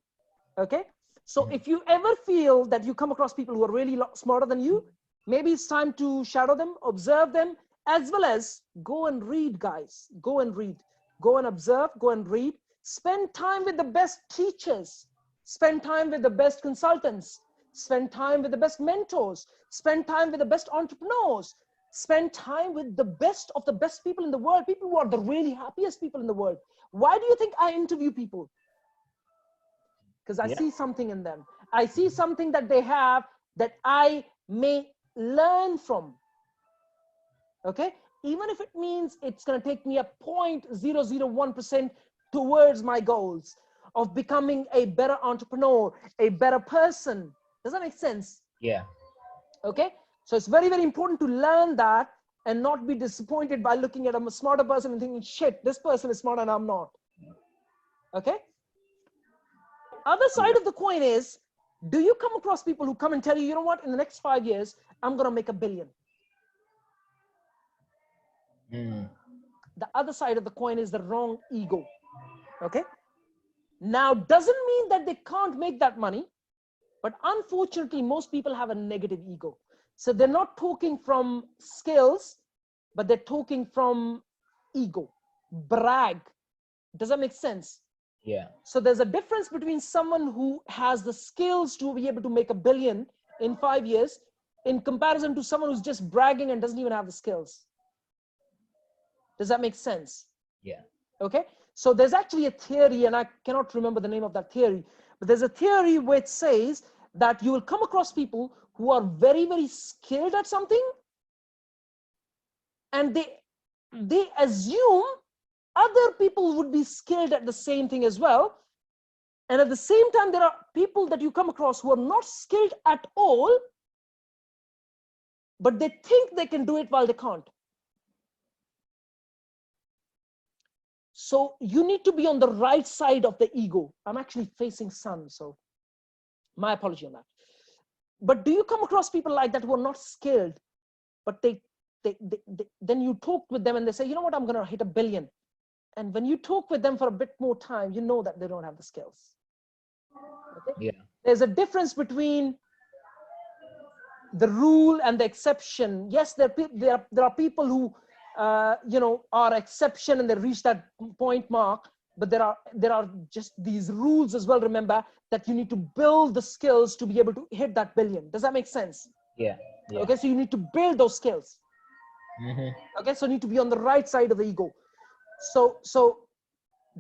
Okay. So if you ever feel that you come across people who are really smarter than you, maybe it's time to shadow them, observe them, as well as go and read, guys. Go and read. Go and observe, go and read. Spend time with the best teachers. Spend time with the best consultants. Spend time with the best mentors. Spend time with the best entrepreneurs. Spend time with the best of the best people in the world, people who are the really happiest people in the world. Why do you think I interview people? Because I see something in them. I see something that they have that I may learn from. Okay? Even if it means it's going to take me a 0.001% towards my goals of becoming a better entrepreneur, a better person. Does that make sense? Yeah. Okay? So it's very, very important to learn that and not be disappointed by looking at a smarter person and thinking, shit, this person is smart and I'm not. Okay? Other side of the coin is, do you come across people who come and tell you, you know what, in the next 5 years, I'm going to make $1 billion. The other side of the coin is the wrong ego. Okay. Now, doesn't mean that they can't make that money, but unfortunately, most people have a negative ego. So they're not talking from skills, but they're talking from ego, brag. Does that make sense? Yeah. So there's a difference between someone who has the skills to be able to make $1 billion in 5 years in comparison to someone who's just bragging and doesn't even have the skills. Does that make sense? Yeah. Okay. So there's actually a theory, and I cannot remember the name of that theory, but there's a theory which says that you will come across people who are very, very skilled at something, and they assume other people would be skilled at the same thing as well. And at the same time, there are people that you come across who are not skilled at all, but they think they can do it while they can't. So you need to be on the right side of the ego. I'm actually facing sun, so my apology on that. But do you come across people like that who are not skilled, but then you talk with them and they say, you know what, I'm going to hit $1 billion. And when you talk with them for a bit more time, you know that they don't have the skills. Okay? Yeah. There's a difference between the rule and the exception. Yes, there are people who are exception and they reach that point mark, but there are just these rules as well. Remember that you need to build the skills to be able to hit that $1 billion. Does that make sense? Yeah. Yeah. Okay, so you need to build those skills. Okay, so you need to be on the right side of the ego. So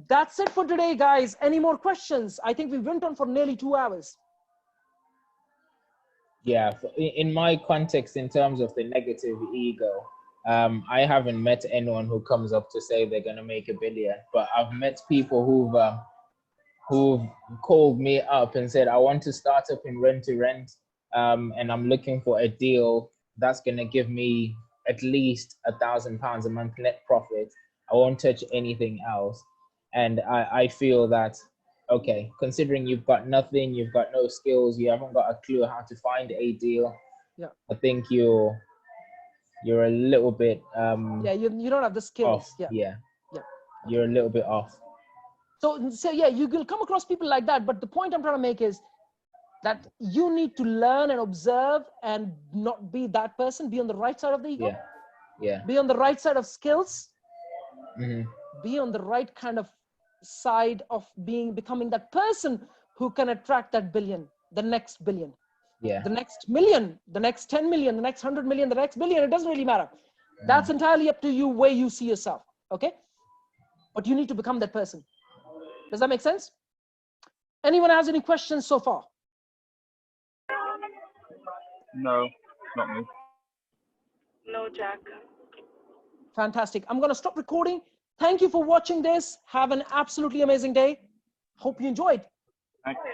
that's it for today, guys. Any more questions? I think we went on for nearly 2 hours. Yeah, in my context, in terms of the negative ego, I haven't met anyone who comes up to say they're gonna make $1 billion, but I've met people who've called me up and said, I want to start up in rent to rent, and I'm looking for a deal that's gonna give me at least £1,000 a month net profit. I won't touch anything else. And I feel that, okay, considering you've got nothing, you've got no skills, you haven't got a clue how to find a deal. Yeah. I think you're a little bit you don't have the skills. off. Yeah. You're a little bit off. So yeah, you will come across people like that, but the point I'm trying to make is that you need to learn and observe and not be that person. Be on the right side of the ego. Yeah. Be on the right side of skills. Be on the right kind of side of becoming that person who can attract that $1 billion, the next $1 billion, the next $1 million, the next 10 million, the next 100 million, the next $1 billion. It doesn't really matter. That's entirely up to you where you see yourself. Okay. But you need to become that person. Does that make sense? Anyone has any questions so far? No, not me. No, Jack. Fantastic. I'm going to stop recording. Thank you for watching this. Have an absolutely amazing day. Hope you enjoyed. Thank you.